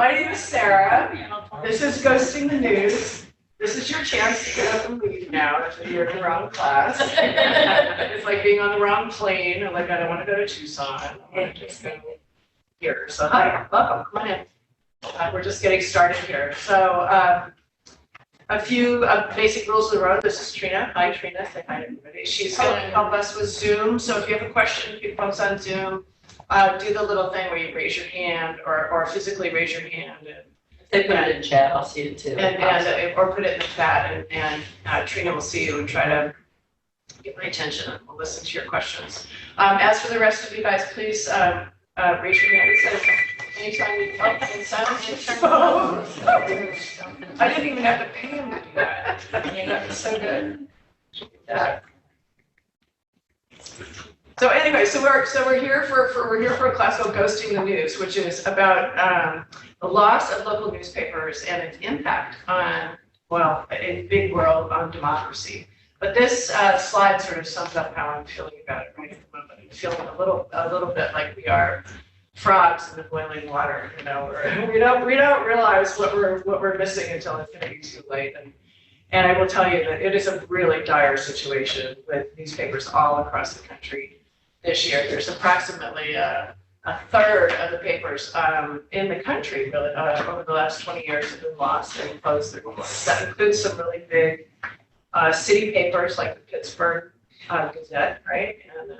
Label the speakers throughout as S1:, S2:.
S1: My name is Sarah. This is Ghosting the News. This is your chance to get up and leave now if you're in the wrong class. It's like being on the wrong plane. I'm like, I don't want to go to Tucson. I want to just go here. So hi, welcome. Come on in. We're just getting started here. So a few basic rules of the road. This is Trina. Hi, Trina. Say hi to everybody. She's going to help us with Zoom. So if you have a question, if you post on Zoom, do the little thing where you raise your hand or physically raise your hand.
S2: They put it in chat, I'll see it too.
S1: Or put it in the chat, and Trina will see you and try to get my attention, and we'll listen to your questions. As for the rest of you guys, please raise your hand. Anytime you and sound, I didn't even have to pay him to do that. That was so good. So anyway, so we're here for a class called Ghosting the News, which is about the loss of local newspapers and its impact on, well, in big world on democracy. But this slide sort of sums up how I'm feeling about it right at the moment. I'm feeling a little bit like we are frogs in the boiling water. You know, we don't realize what we're missing until it's going to be too late. And I will tell you that it is a really dire situation with newspapers all across the country this year. There's approximately a third of the papers in the country really, over the last 20 years have been lost and closed their doors. That includes some really big city papers like the Pittsburgh Gazette, right? And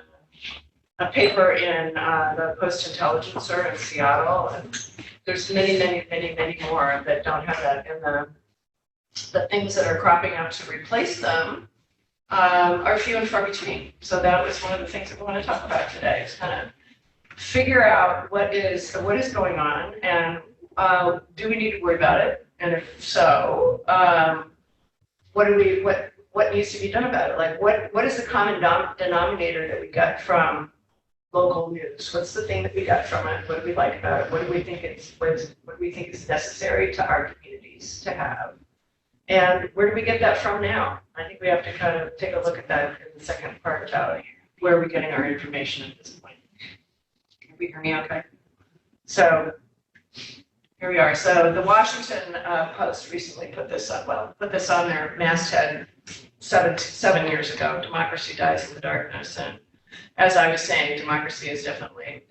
S1: a paper in the Post-Intelligencer in Seattle. And there's many more that don't have that. And the things that are cropping up to replace them are few and far between. So that was one of the things that we want to talk about today, is kind of figure out what is going on, and do we need to worry about it? And if so, what needs to be done about it? Like what is the common denominator that we got from local news? What's the thing that we got from it? What do we like about it? What do we think is necessary to our communities to have? And where do we get that from now? I think we have to kind of take a look at that in the second part about where are we getting our information at this point. Can you hear me okay? So here we are. So the Washington Post recently put this on their masthead seven years ago. Democracy dies in the darkness. And as I was saying, democracy is definitely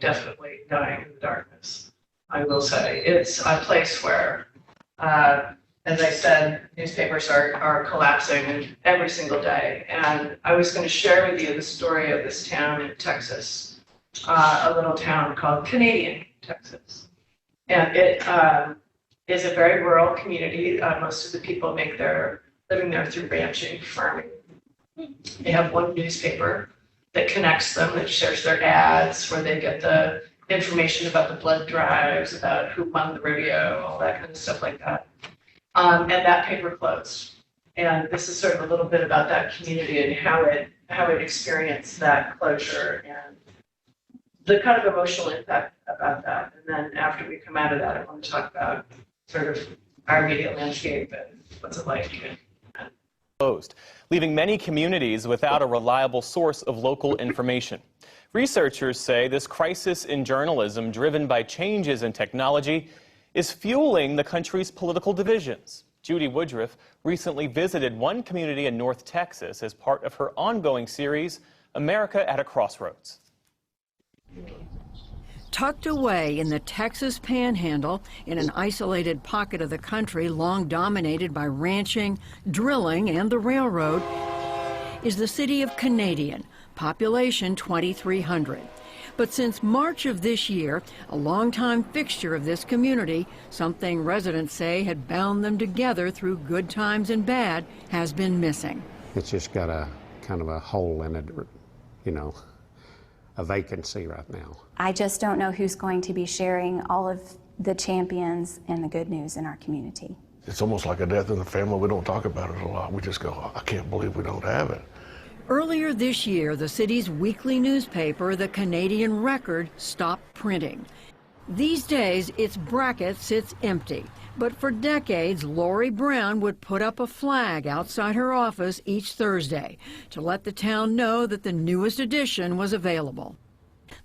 S1: dying in the darkness. I will say it's a place where, as I said, newspapers are collapsing every single day. And I was going to share with you the story of this town in Texas, a little town called Canadian, Texas. And it is a very rural community. Most of the people make their living there through ranching, farming. They have one newspaper that connects them, that shares their ads, where they get the information about the blood drives, about who won the rodeo, all that kind of stuff like that. And that paper closed. And this is sort of a little bit about that community and how it experienced that closure and the kind of emotional impact about that. And then after we come out of that, I want to talk about sort of our media landscape and what's it like.
S3: Closed, leaving many communities without a reliable source of local information. Researchers say this crisis in journalism, driven by changes in technology, is fueling the country's political divisions. Judy Woodruff recently visited one community in North Texas as part of her ongoing series, America at a Crossroads.
S4: Tucked away in the Texas Panhandle, in an isolated pocket of the country long dominated by ranching, drilling, and the railroad, is the city of Canadian, population 2,300. But since March of this year, a longtime fixture of this community, something residents say had bound them together through good times and bad, has been missing.
S5: It's just got a kind of a hole in it, you know, a vacancy right now.
S6: I just don't know who's going to be sharing all of the champions and the good news in our community.
S7: It's almost like a death in the family. We don't talk about it a lot. We just go, I can't believe we don't have it.
S4: Earlier this year, the city's weekly newspaper, the Canadian Record, stopped printing. These days, its bracket sits empty. But for decades, Lori Brown would put up a flag outside her office each Thursday to let the town know that the newest edition was available.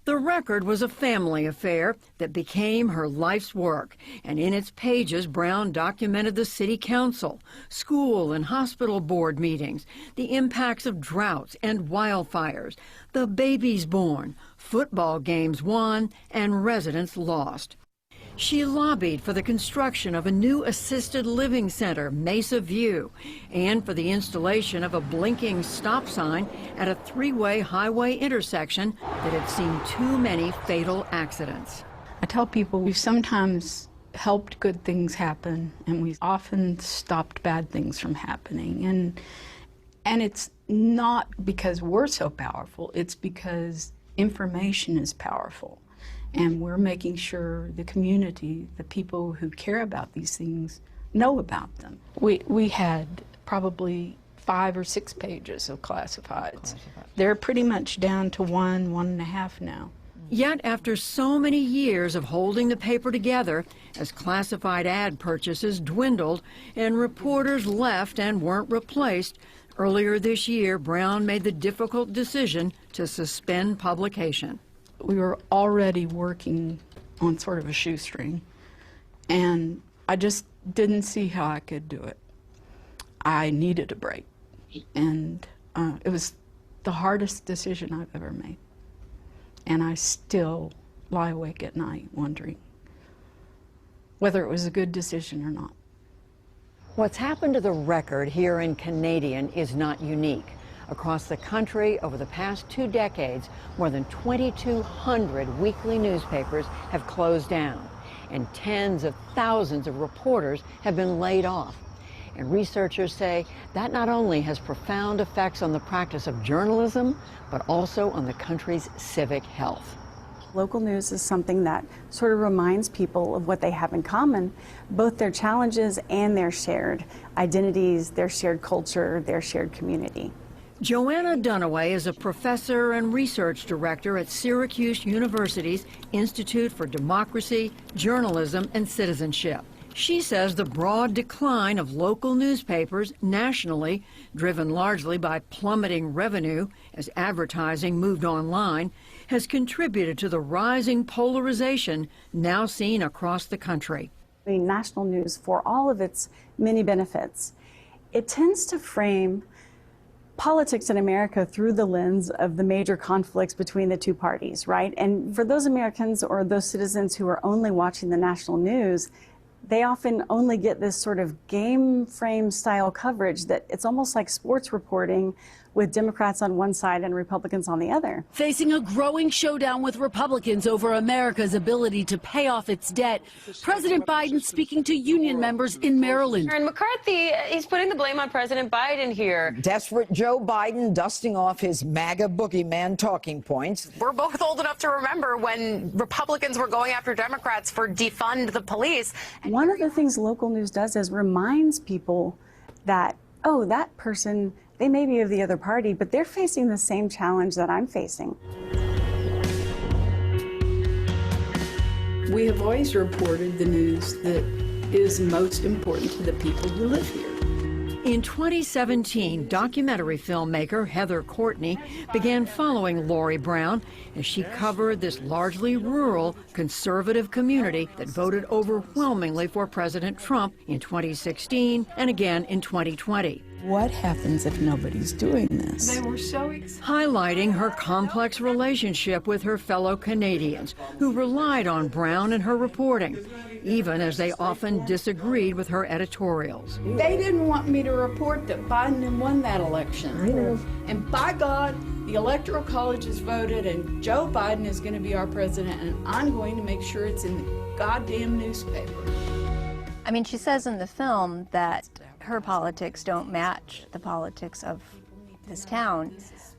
S4: The Record was a family affair that became her life's work, and in its pages, Brown documented the city council, school and hospital board meetings, the impacts of droughts and wildfires, the babies born, football games won, and residents lost. She lobbied for the construction of a new assisted living center, Mesa View, and for the installation of a blinking stop sign at a three-way highway intersection that had seen too many fatal accidents.
S8: I tell people we've sometimes helped good things happen, and we've often stopped bad things from happening. And it's not because we're so powerful, it's because information is powerful. And we're making sure the community, the people who care about these things, know about them. We had probably 5 or 6 pages of classifieds. They're pretty much down to 1.5 now.
S4: Yet after so many years of holding the paper together, as classified ad purchases dwindled and reporters left and weren't replaced, earlier this year, Brown made the difficult decision to suspend publication.
S8: We were already working on sort of a shoestring, and I just didn't see how I could do it. I needed a break, and it was the hardest decision I've ever made. And I still lie awake at night wondering whether it was a good decision or not.
S4: What's happened to the Record here in Canadian is not unique. Across the country, over the past 2 decades, more than 2,200 weekly newspapers have closed down, and tens of thousands of reporters have been laid off. And researchers say that not only has profound effects on the practice of journalism, but also on the country's civic health.
S9: Local news is something that sort of reminds people of what they have in common, both their challenges and their shared identities, their shared culture, their shared community.
S4: Joanna Dunaway is a professor and research director at Syracuse University's Institute for Democracy, Journalism, and Citizenship. She says the broad decline of local newspapers nationally, driven largely by plummeting revenue as advertising moved online, has contributed to the rising polarization now seen across the country.
S9: The national news, for all of its many benefits, it tends to frame politics in America through the lens of the major conflicts between the two parties, right? And for those Americans or those citizens who are only watching the national news, they often only get this sort of game frame style coverage that it's almost like sports reporting with Democrats on one side and Republicans on the other.
S10: Facing a growing showdown with Republicans over America's ability to pay off its debt, President Biden speaking to union members in Maryland.
S11: And McCarthy, he's putting the blame on President Biden here.
S12: Desperate Joe Biden dusting off his MAGA boogeyman talking points.
S13: We're both old enough to remember when Republicans were going after Democrats for defund the police.
S9: One of the things local news does is reminds people that, oh, that person, they may be of the other party, but they're facing the same challenge that I'm facing.
S8: We have always reported the news that is most important to the people who live here.
S4: In 2017, documentary filmmaker Heather Courtney began following Lori Brown as she covered this largely rural, conservative community that voted overwhelmingly for President Trump in 2016 and again in 2020.
S8: What happens if nobody's doing this? They were so excited.
S4: Highlighting her complex relationship with her fellow Canadians who relied on Brown and her reporting, even as they often disagreed with her editorials.
S8: They didn't want me to report that Biden had won that election.
S12: I know.
S8: And by God, the Electoral College has voted and Joe Biden is going to be our president, and I'm going to make sure it's in the goddamn newspaper.
S14: I mean, she says in the film that her politics don't match the politics of this town,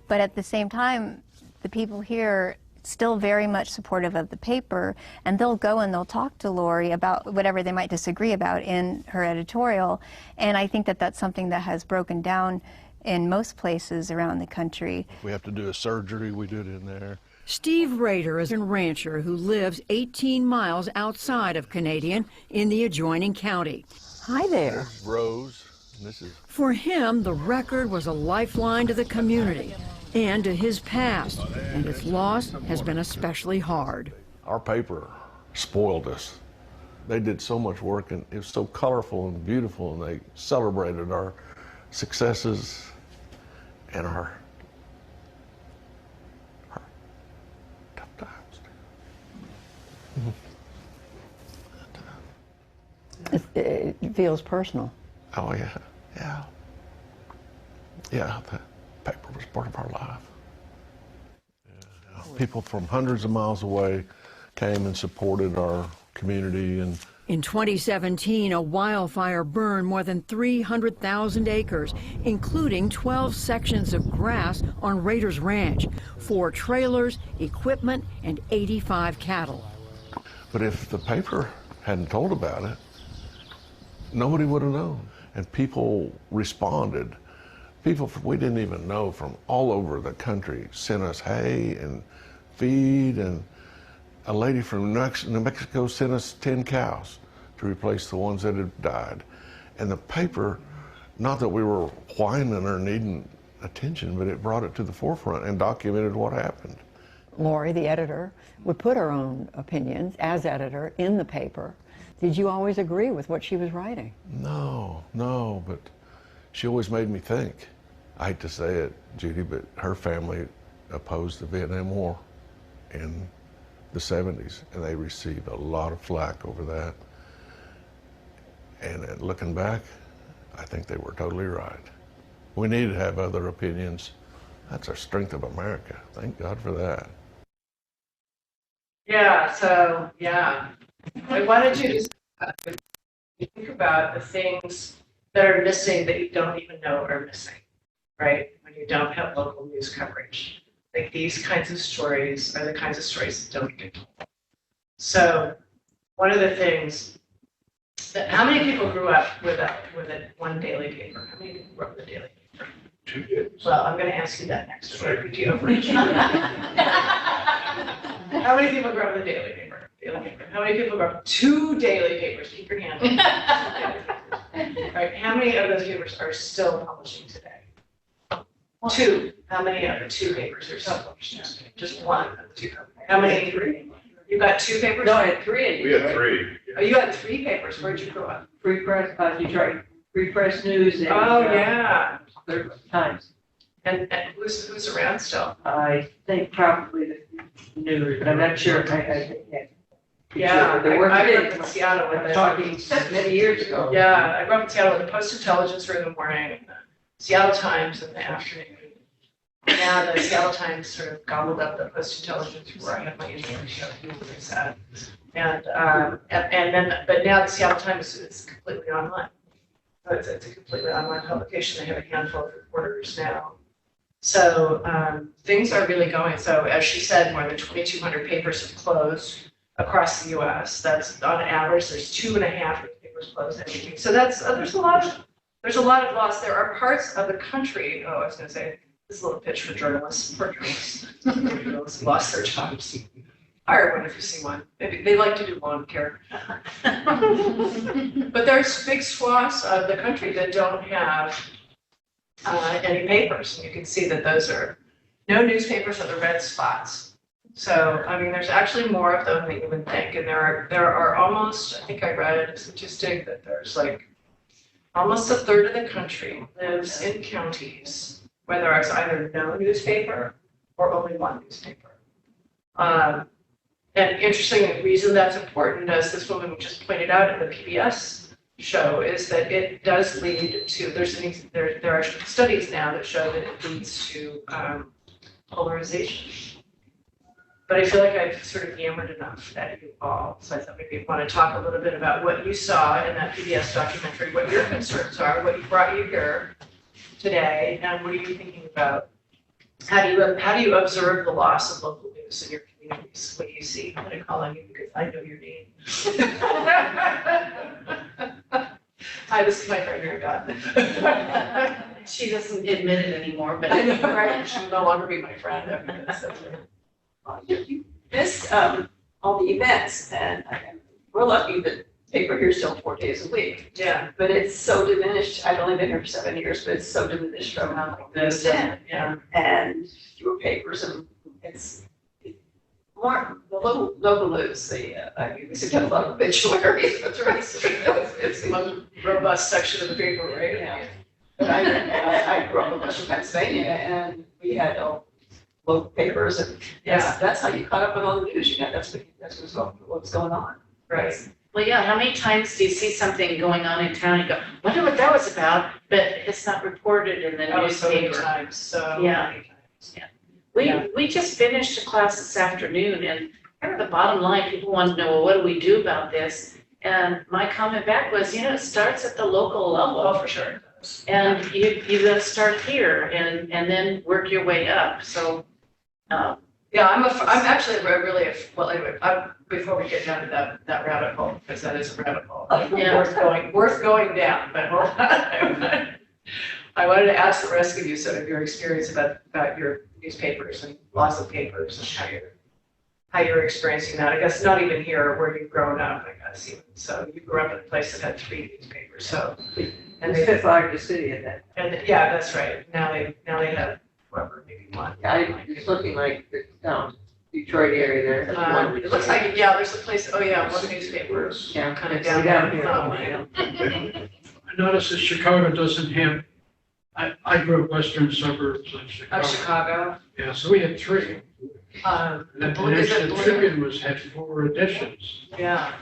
S14: but at the same time, the people here still very much supportive of the paper, and they'll go and they'll talk to Lori about whatever they might disagree about in her editorial, and I think that that's something that has broken down in most places around the country.
S7: If we have to do a surgery, we do it in there.
S4: Steve Rader is a rancher who lives 18 miles outside of Canadian in the adjoining county.
S12: Hi there.
S7: There's Rose. This is.
S4: For him, the Record was a lifeline to the community, and to his past, and its loss has been especially hard.
S7: Our paper spoiled us. They did so much work, and it was so colorful and beautiful, and they celebrated our successes and our tough times.
S2: It feels personal.
S7: Oh, yeah, yeah. Yeah, the paper was part of our life. Yeah. People from hundreds of miles away came and supported our community. And
S4: in 2017, a wildfire burned more than 300,000 acres, including 12 sections of grass on Raiders Ranch, 4 trailers, equipment, and 85 cattle.
S7: But if the paper hadn't told about it, nobody would have known. And people responded. People we didn't even know from all over the country sent us hay and feed, and a lady from New Mexico sent us 10 cows to replace the ones that had died. And the paper, not that we were whining or needing attention, but it brought it to the forefront and documented what happened.
S2: Lori, the editor, would put her own opinions as editor in the paper. Did you always agree with what she was writing?
S7: No, but she always made me think. I hate to say it, Judy, but her family opposed the Vietnam War in the 70s, and they received a lot of flack over that. And looking back, I think they were totally right. We need to have other opinions. That's our strength of America. Thank God for that.
S1: Yeah, so, yeah. I wanted you to think about the things that are missing that you don't even know are missing, right? When you don't have local news coverage. Like these kinds of stories are the kinds of stories that don't get told. So one of the things that, how many people grew up with one daily paper? How many people grew up with a daily paper?
S7: 2
S1: Well, I'm going to ask you that next door. How many people grew up with a daily paper? How many people grew up with 2 daily papers? Keep your hand up. Right. How many of those papers are still publishing today? 2. How many of the 2 papers are still publishing? Just 1 of the 2. How many? 3. You got 2 papers?
S2: No, I had 3.
S7: We had 3.
S1: Oh, you had 3 papers. Where'd you grow up?
S2: Free Press, Detroit. Free Press News. And,
S1: Oh, yeah.
S2: Times.
S1: And who's around still?
S2: I think probably the News, but I'm not sure.
S1: Yeah,
S2: They were
S1: I grew
S2: big.
S1: up in Seattle with
S2: Talking many years ago.
S1: Yeah, I grew up in Seattle with the Post-Intelligencer in the morning, and the Seattle Times in the afternoon. Now the Seattle Times sort of gobbled up the Post-Intelligencer where I had my internship. Really sad. And then, but now the Seattle Times is completely online. So it's a completely online publication. They have a handful of reporters now. So things are really going. So as she said, more than 2,200 papers have closed across the U.S. That's on average. There's 2.5 papers closed every week. So that's there's a lot of loss. There are parts of the country. Oh, I was going to say this is a little pitch for journalists. Poor journalists. Journalists lost their jobs. Hire one if you see one. Maybe they like to do lawn care. But there's big swaths of the country that don't have any papers, and you can see that those are no newspapers are the red spots. So, I mean, there's actually more of them than you would think. And there are almost, I think I read a statistic that there's like almost a third of the country lives in counties where there is either no newspaper or only one newspaper. And interesting, the reason that's important, as this woman just pointed out in the PBS show, is that it does lead to, there are studies now that show that it leads to polarization. But I feel like I've sort of yammered enough at you all. So I thought maybe you want to talk a little bit about what you saw in that PBS documentary, what your concerns are, what brought you here today, and what are you thinking about? How do you observe the loss of local news in your communities? What do you see? I'm going to call on you because I know your name. Hi, this is my friend Mary Beth.
S2: She doesn't admit it anymore, but
S1: I know, right? She'll no longer be my friend after this.
S15: You missed all the events, and we're lucky that paper here still 4 days a week.
S1: Yeah.
S15: But it's so diminished. I've only been here for 7 years, but it's so diminished from how this then.
S1: Yeah.
S15: And fewer papers, and it's more the local news. I mean, we used to get a lot of obituaries, but the rest of it, it's
S1: The most robust section of the paper, right?
S15: yeah. But I grew up in Western Pennsylvania, and we had local papers, and that's how you caught up with all the news. That's what's going on.
S1: Right.
S16: Well, yeah, how many times do you see something going on in town and go, wonder what that was about, but it's not reported in the
S1: So many
S16: newspaper.
S1: times, so
S16: Yeah.
S1: many times.
S16: Yeah. We just finished a class this afternoon, and kind of the bottom line, people want to know, well, what do we do about this? And my comment back was, it starts at the local level.
S1: Oh, for sure.
S16: And you gotta start here and then work your way up, so.
S1: Yeah, I'm actually really, well, anyway, before we get down to that rabbit hole, because that is a rabbit hole,
S16: Yeah.
S1: worth going down, but hold on. I wanted to ask the rest of you sort of your experience about your newspapers and loss of papers and how you're experiencing that. I guess not even here where you've grown up, I guess, even. So you grew up in a place that had 3 newspapers, so.
S15: And the fifth largest city in that.
S1: And yeah, that's right. Now they have whatever, maybe 1.
S15: It's looking like the Detroit area there.
S1: It looks like, there's a place, one newspaper, kind of down here.
S17: I noticed that Chicago doesn't have, I grew up western suburbs of Chicago.
S1: Of Chicago.
S17: Yeah, so we had 3. And the National Tribune had 4 editions.
S1: Yeah.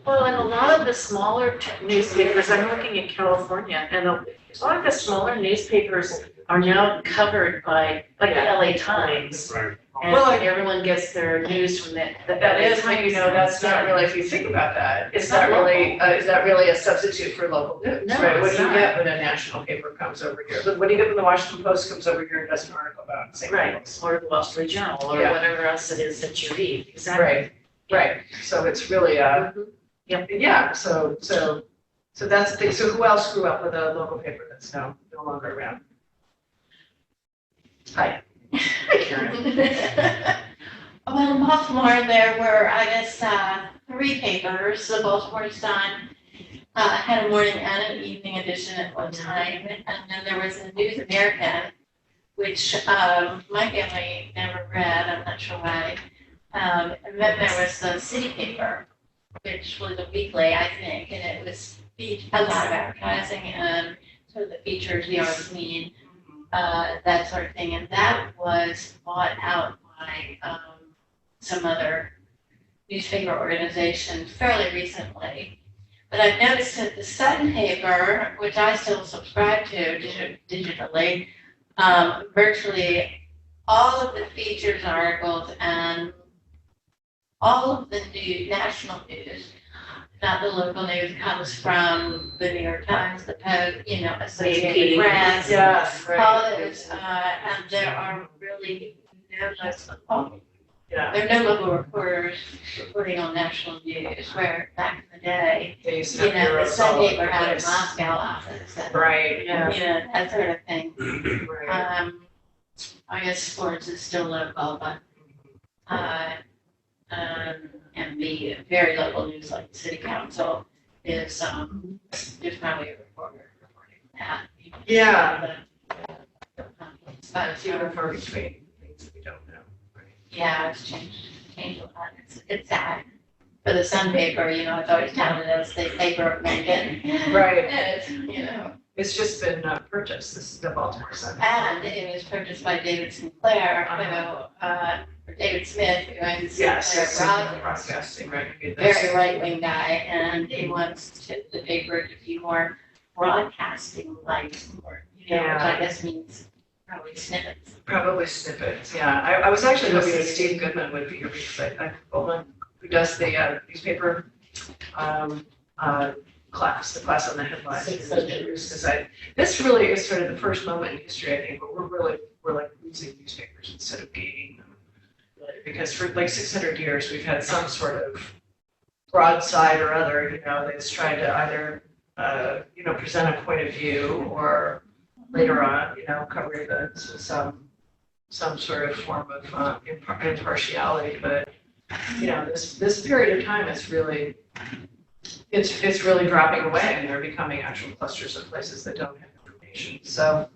S16: Well, and a lot of the smaller newspapers, I'm looking at California, and a lot of the smaller newspapers are now covered by, like the LA Times.
S17: Right.
S16: And
S1: Well,
S16: everyone gets their news from the
S1: That is how you know that's not really, if you think about that, is that really a substitute for local news,
S16: No,
S1: right? What
S16: it's
S1: do you
S16: not.
S1: get when a national paper comes over here? What do you get when the Washington Post comes over here and does an article about St.
S16: Right,
S1: Louis?
S16: or the Wall Street Journal, or
S1: Yeah.
S16: whatever else it is that you read, exactly.
S1: Right. So it's really, yeah, so that's the thing. So who else grew up with a local paper that's no longer around? Hi. Hi, Karen.
S18: Well, in Baltimore, there were, I guess, 3 papers. The Baltimore Sun had a morning and an evening edition at one time. And then there was the News American, which my family never read. I'm not sure why. And then there was the City Paper, which was a weekly, I think, and it was a lot of advertising and sort of the features, the art scene, that sort of thing. And that was bought out by some other newspaper organization fairly recently. But I've noticed that the Sun paper, which I still subscribe to digitally, virtually all of the features articles and all of the national news, not the local news, comes from the New York Times, the Post, Associated Press,
S1: Yes, right.
S18: all those, and there are really no local.
S1: Yeah.
S18: There are no local reporters reporting on national news, where back in the day,
S1: They used to have
S18: the
S1: bureaus
S18: Sun
S1: all over
S18: paper
S1: the
S18: had a
S1: place.
S18: Moscow office. And,
S1: Right, yeah.
S18: that sort of thing.
S1: Right.
S18: I guess sports is still local, but, and the very local news like the city council is, there's probably a reporter reporting that.
S1: Yeah. Few and far between things that we don't know.
S18: Yeah, it's changed a lot. It's sad. For the Sun paper, it's always touted as the paper of Lincoln.
S1: Right.
S18: And
S1: It's just been purchased, this is the Baltimore Sun.
S18: and it was purchased by David Sinclair, or David Smith, who owns Sinclair
S1: Broadcasting, right.
S18: very right-wing guy, and he wants the paper to be more broadcasting-like, which I guess means probably snippets.
S1: Probably snippets, yeah. I was actually hoping that Steve Goodman would be here because Goldman, who does the newspaper class, the class on the headlines. Because this really is sort of the first moment in history, I think, where we're like losing newspapers instead of gaining them. Because for like 600 years, we've had some sort of broadside or other, that's trying to either, present a point of view or later on, cover some sort of form of impartiality. But, this period of time is really, it's really dropping away, and they're becoming actual clusters of places that don't have information. So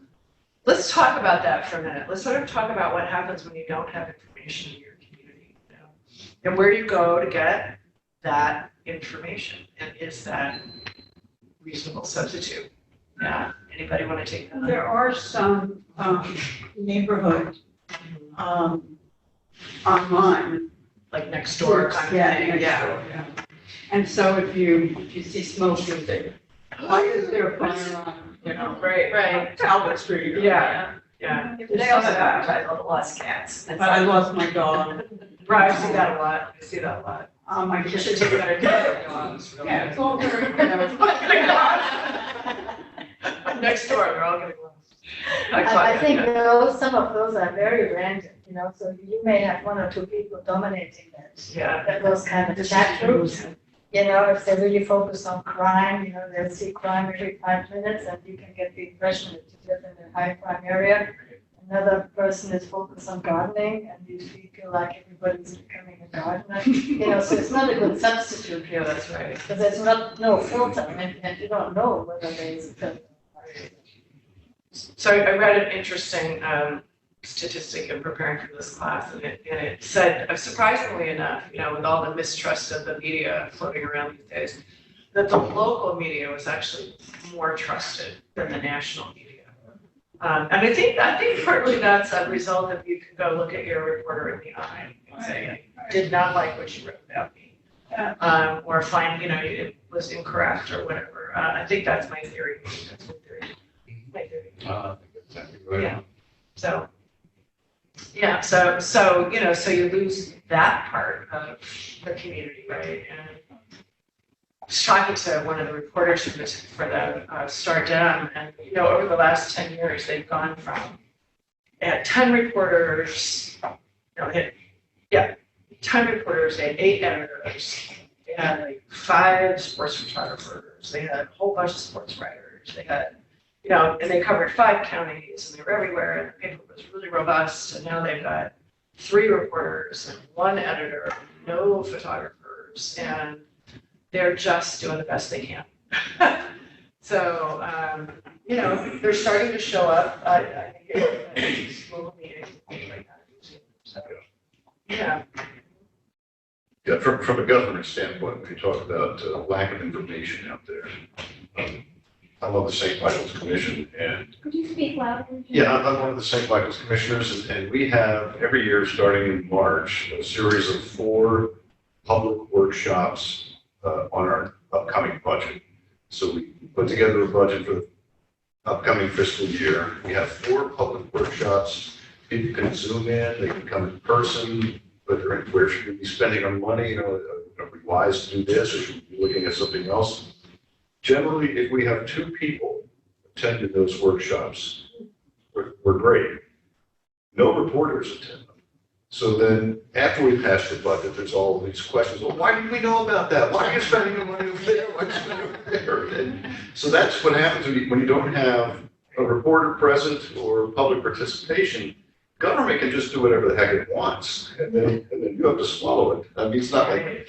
S1: let's talk about that for a minute. Let's sort of talk about what happens when you don't have information in your community, you know? And where do you go to get that information? And is that reasonable substitute? Yeah. Anybody want to take that?
S19: There are some neighborhood online.
S1: Like next door kind of thing.
S19: Next door, yeah. And so if you see smoke, you say, why is there a fire on, you know,
S1: right.
S19: Talbot Street?
S1: Yeah.
S15: They also advertise all the lost cats.
S19: But I lost my dog.
S1: Right, I see that a lot.
S19: My
S1: You should take better care of dogs. Really.
S19: Yeah, it's all very,
S1: Next door, they're all getting lost.
S20: I think some of those are very random, you know, so you may have one or two people dominating that.
S1: Yeah.
S20: Those kind of chat groups. You know, if they really focus on crime, you know, they'll see crime every 5 minutes and you can get the impression that you live in a high crime area. Another person is focused on gardening and you feel like everybody's becoming a gardener. You know, so it's not a good substitute here.
S1: That's right.
S20: Because there's no filter and you don't know whether there is a filter.
S1: So I read an interesting statistic in preparing for this class, and it said, surprisingly enough, you know, with all the mistrust of the media floating around these days, that the local media was actually more trusted than the national media. And I think partly that's a result of you could go look at your reporter in the eye and say, I did not like what you wrote about me, or find, you know, it was incorrect or whatever. I think that's my theory. That's my theory.
S21: I think that's exactly right.
S1: Yeah. So you know, so you lose that part of the community, right? And I was talking to one of the reporters for the Star Dem, and you know, over the last 10 years, they've gone from 10 reporters, 10 reporters, they had 8 editors, they had like 5 sports photographers, they had a whole bunch of sports writers, they had, you know, and they covered 5 counties and they were everywhere and the paper was really robust, and now they've got 3 reporters and 1 editor, no photographers, and they're just doing the best they can. So, you know, they're starting to show up. I think it's local meetings and things like that. So, yeah.
S21: Yeah, from a government standpoint, when you talk about lack of information out there, I love the St. Michael's Commission, and
S20: Could you speak louder?
S21: yeah, I'm one of the St. Michael's Commissioners, and we have every year, starting in March, a series of 4 public workshops on our upcoming budget. So we put together a budget for the upcoming fiscal year. We have 4 public workshops. People can Zoom in, they can come in person, but where should we be spending our money? You know, are we wise to do this, or should we be looking at something else? Generally, if we have 2 people attending those workshops, we're great. No reporters attend them. So then, after we pass the budget, there's all these questions. Well, why didn't we know about that? Why are you spending the money over there? Why are you spending it over there? And so that's what happens when you don't have a reporter present or public participation. Government can just do whatever the heck it wants, and then you have to swallow it. I mean, it's not like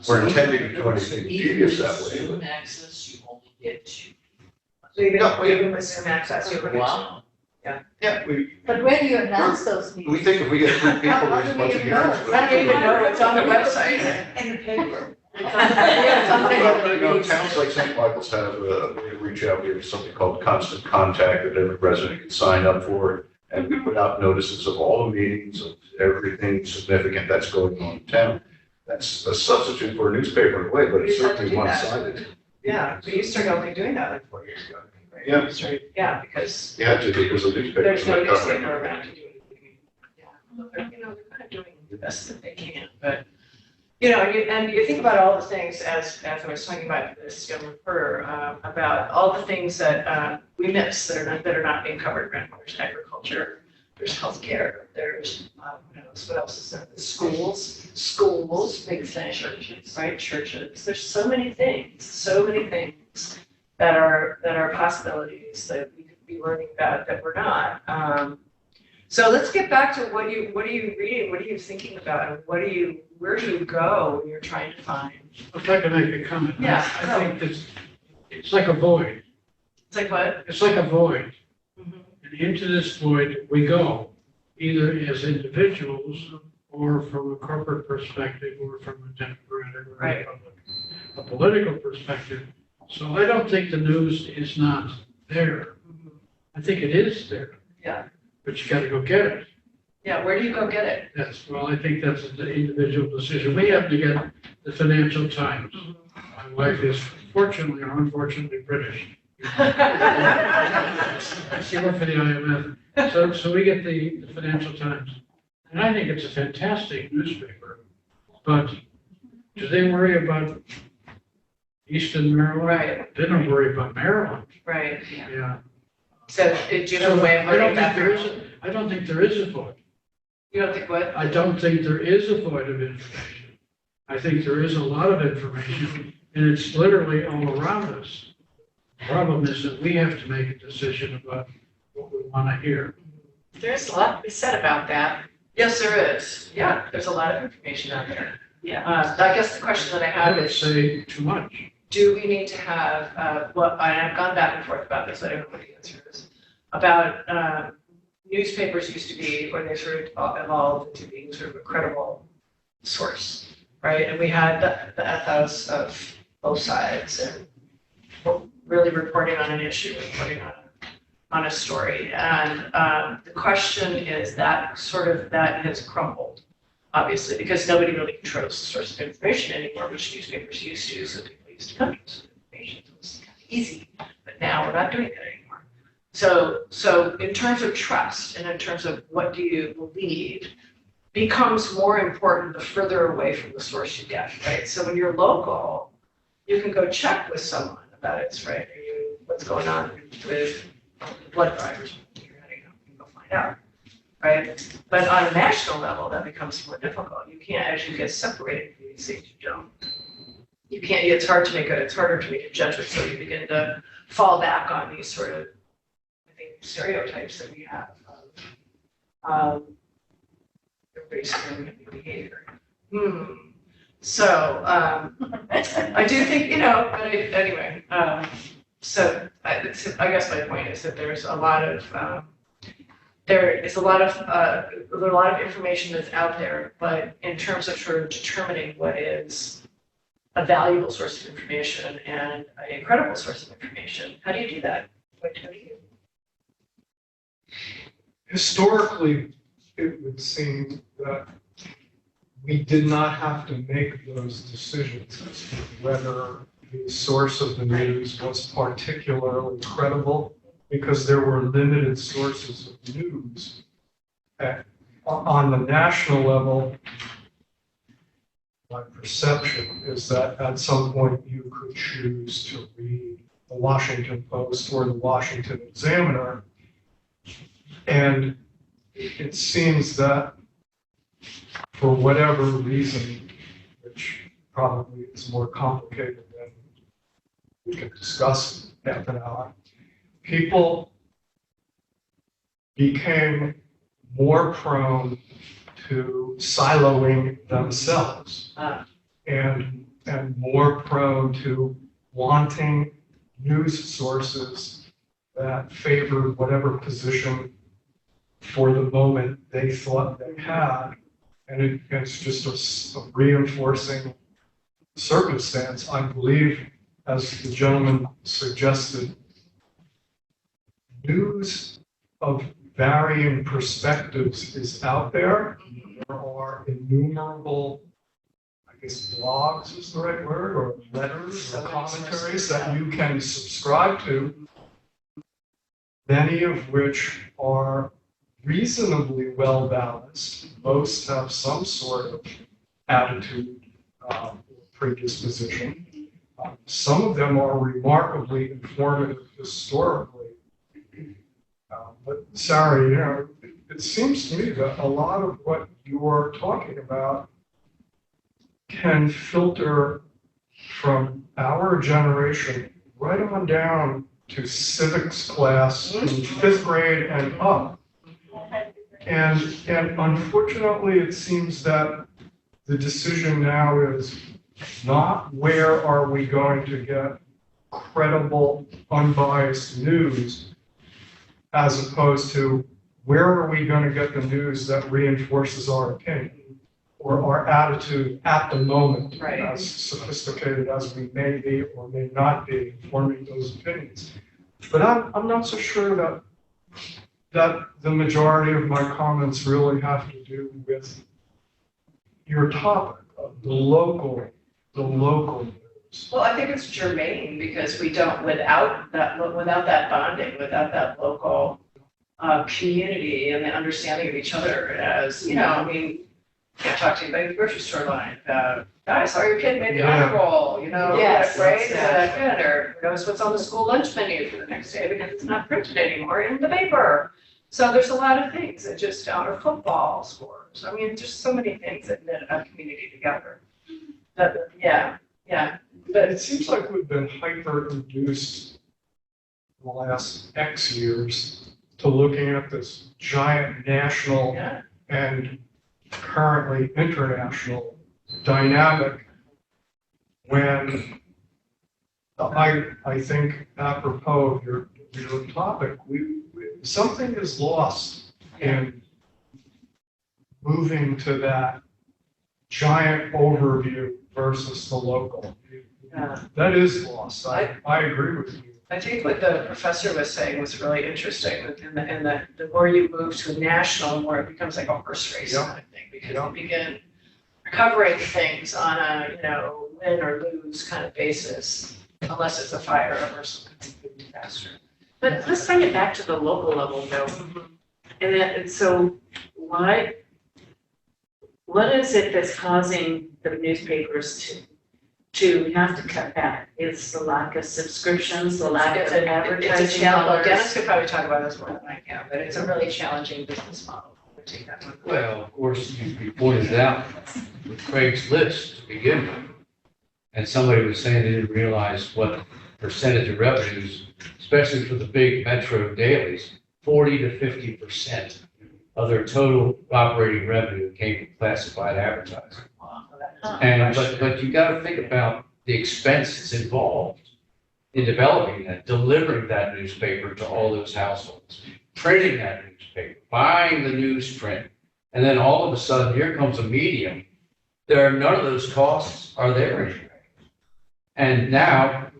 S21: we're intending to do anything devious that way.
S15: Zoom access, you only get 2.
S1: So even with Zoom access, you
S15: Wow.
S21: Yeah,
S20: But where do you announce those meetings?
S21: we think if we get 3 people,
S20: How
S21: there's a
S20: do
S21: bunch
S20: we
S21: of
S20: know?
S21: hearings.
S1: I don't even know what's on the website.
S20: In the paper.
S21: Well, you know, towns like St. Michael's have a way to reach out. We have something called Constant Contact that every resident can sign up for. And we put out notices of all the meetings, of everything significant that's going on in town. That's a substitute for a newspaper in a way, but it's certainly one-sided.
S1: Yeah, but you started only doing that like 4 years ago, right?
S21: Yeah.
S1: You started, yeah, because
S21: You have to, because the newspaper.
S1: there's no newspaper around to do anything. Yeah, you know, they're kind of doing the best that they can, but, you know, and you think about all the things, as I was talking about this young reporter, about all the things that we miss that are not being covered around. There's agriculture, there's healthcare, there's, what else is there? Schools, big thing. Churches, right? Churches. There's so many things that are possibilities that we could be learning about that we're not. So let's get back to what are you reading? What are you thinking about? And what do you where do you go when you're trying to find?
S17: If I can make a comment.
S1: Yeah,
S17: I think that it's like a void.
S1: It's like what?
S17: It's like a void. And into this void we go, either as individuals or from a corporate perspective or from a democratic or
S1: Right.
S17: a political perspective. So I don't think the news is not there. I think it is there.
S1: Yeah.
S17: But you got to go get it.
S1: Yeah, where do you go get it?
S17: Yes, well, I think that's an individual decision. We have to get the Financial Times. My wife is fortunately or unfortunately British. She worked for the IMF. So we get the Financial Times. And I think it's a fantastic newspaper. But do they worry about Eastern Maryland?
S1: Right.
S17: They don't worry about Maryland.
S1: Right.
S17: Yeah.
S1: So do you have a way of
S17: I don't
S1: learning
S17: think
S1: that?
S17: there is. I don't think there is a void.
S1: You don't think what?
S17: I don't think there is a void of information. I think there is a lot of information, and it's literally all around us. The problem is that we have to make a decision about what we want to hear.
S1: There's a lot to be said about that. Yes, there is. Yeah, there's a lot of information out there. Yeah. I guess the question that I
S17: I
S1: have
S17: would
S1: is,
S17: say too much.
S1: do we need to have, and I've gone back and forth about this, I don't know what the answer is, about newspapers used to be, or they sort of evolved into being sort of a credible source, right? And we had the ethos of both sides and really reporting on an issue, reporting on a story. And the question is that that has crumbled, obviously, because nobody really controls the source of information anymore, which newspapers used to, so people used to come to us with information. So it was kind of easy, but now we're not doing that anymore. So in terms of trust and in terms of what do you believe becomes more important the further away from the source you get, right? So when you're local, you can go check with someone about it, right? What's going on with blood drivers, you're heading out, you can go find out, right? But on a national level, that becomes more difficult. You can't, as you get separated from these things, you don't. You can't, it's harder to make a judgment, so you begin to fall back on these sort of, I think, stereotypes that we have of everybody's behavior. So I do think, but anyway, so I guess my point is that there's a lot of there are a lot of information that's out there, but in terms of sort of determining what is a valuable source of information and a credible source of information, how do you do that? How do you?
S3: Historically, it would seem that we did not have to make those decisions as to whether the source of the news was particularly credible, because there were limited sources of news. On the national level, my perception is that at some point you could choose to read the Washington Post or the Washington Examiner, and it seems that for whatever reason, which probably is more complicated than we can discuss in half an hour, people became more prone to siloing themselves and more prone to wanting news sources that favored whatever position for the moment they thought they had. And it's just a reinforcing circumstance. I believe, as the gentleman suggested, news of varying perspectives is out there. There are innumerable, I guess blogs is the right word, or letters or commentaries that you can subscribe to, many of which are reasonably well balanced. Most have some sort of attitude or predisposition. Some of them are remarkably informative historically. But Sarah, it seems to me that a lot of what you are talking about can filter from our generation right on down to civics class in 5th grade and up. And unfortunately, it seems that the decision now is not where are we going to get credible, unbiased news, as opposed to where are we going to get the news that reinforces our opinion or our attitude at the moment,
S1: Right.
S3: as sophisticated as we may be or may not be forming those opinions. But I'm not so sure that the majority of my comments really have to do with your topic of the local news.
S1: Well, I think it's germane because we don't, without that bonding, without that local community and the understanding of each other as, you know, I mean, you can't talk to anybody at the grocery store line about, guys, how your kid made the honor roll, you know,
S15: Yes,
S1: right?
S15: that's
S1: Is that good? Or who knows what's on the school lunch menu for the next day because it's not printed anymore in the paper. So there's a lot of things that just, or football scores. I mean, just so many things that knit a community together. But, yeah.
S3: But it seems like we've been hyper-induced in the last X years to looking at this giant national and currently international dynamic when I think apropos of your topic, something is lost in moving to that giant overview versus the local. That is lost. I agree with you.
S1: I think what the professor was saying was really interesting, and the more you move to a national, the more it becomes like a horse race kind of thing, because you begin recovering things on a, you know, win or lose kind of basis, unless it's a fire or some kind of disaster.
S16: But let's bring it back to the local level though. And so what is it that's causing the newspapers to have to cut back? It's the lack of subscriptions, the lack of advertising
S1: It's a challenge.
S16: dollars.
S1: Dennis could probably talk about this more than I can, but it's a really challenging business model. We'll take that one.
S5: Well, of course, you pointed it out with Craig's List to begin with. And somebody was saying they didn't realize what percentage of revenues, especially for the big metro dailies, 40 to 50% of their total operating revenue came from classified advertising. And but you got to think about the expense that's involved in developing that, delivering that newspaper to all those households, printing that newspaper, buying the newsprint, and then all of a sudden here comes a medium. None of those costs are there anymore. And now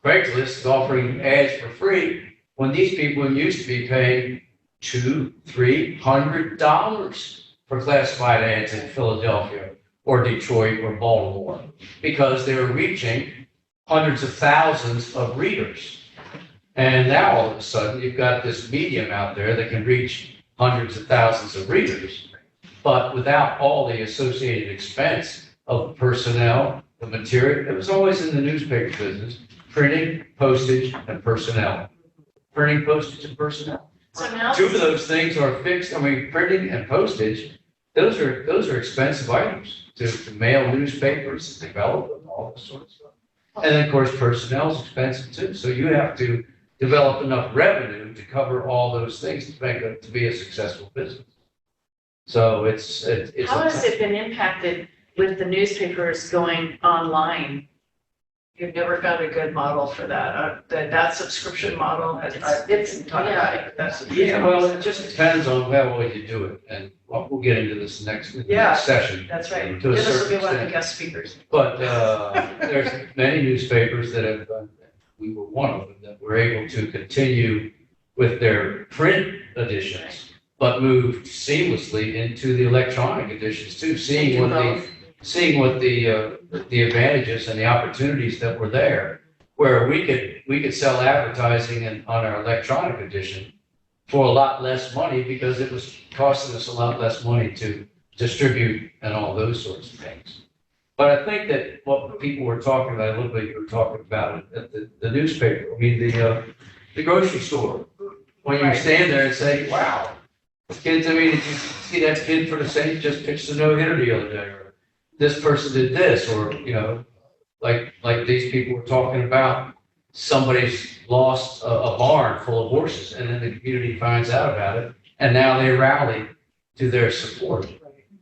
S5: Craigslist is offering ads for free when these people used to be paying $200-300 for classified ads in Philadelphia or Detroit or Baltimore, because they were reaching hundreds of thousands of readers. And now all of a sudden you've got this medium out there that can reach hundreds of thousands of readers, but without all the associated expense of the personnel, the material. It was always in the newspaper business: printing, postage, and personnel. Printing, postage, and personnel.
S16: So now
S5: Two of those things are fixed. I mean, printing and postage, those are expensive items to mail newspapers, develop them, all this sort of stuff. And then, of course, personnel is expensive too. So you have to develop enough revenue to cover all those things to make it to be a successful business. So it's
S16: how has it been impacted with the newspapers going online?
S1: You've never found a good model for that. That subscription model has, it's talking about it, but that's.
S5: Yeah, well, it just depends on how well you do it, and we'll get into this next session.
S1: That's right.
S5: To a
S1: Dennis will
S5: certain
S1: be one of the
S5: extent.
S1: guest speakers.
S5: But there's many newspapers that have, we were one of them, that were able to continue with their print editions, but moved seamlessly into the electronic editions too, seeing what the advantages and the opportunities that were there, where we could sell advertising on our electronic edition for a lot less money because it was costing us a lot less money to distribute and all those sorts of things. But I think that what people were talking about, a little bit you were talking about it at the newspaper, I mean the grocery store. When you stand there and say, wow, kids, I mean, did you see that kid for the Saints just pitched a no-hitter the other day? Or this person did this, or, you know, like these people were talking about, somebody's lost a barn full of horses, and then the community finds out about it, and now they rally to their support.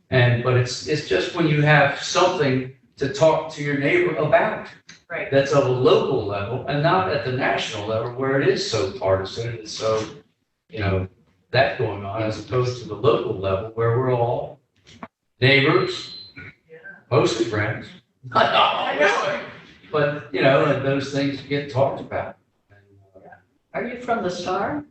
S5: But it's just when you have something to talk to your neighbor about.
S1: Right.
S5: That's of a local level and not at the national level where it is so partisan and so, that going on as opposed to the local level where we're all neighbors, mostly friends. Not always, but, and those things get talked about.
S15: Are you from the Star?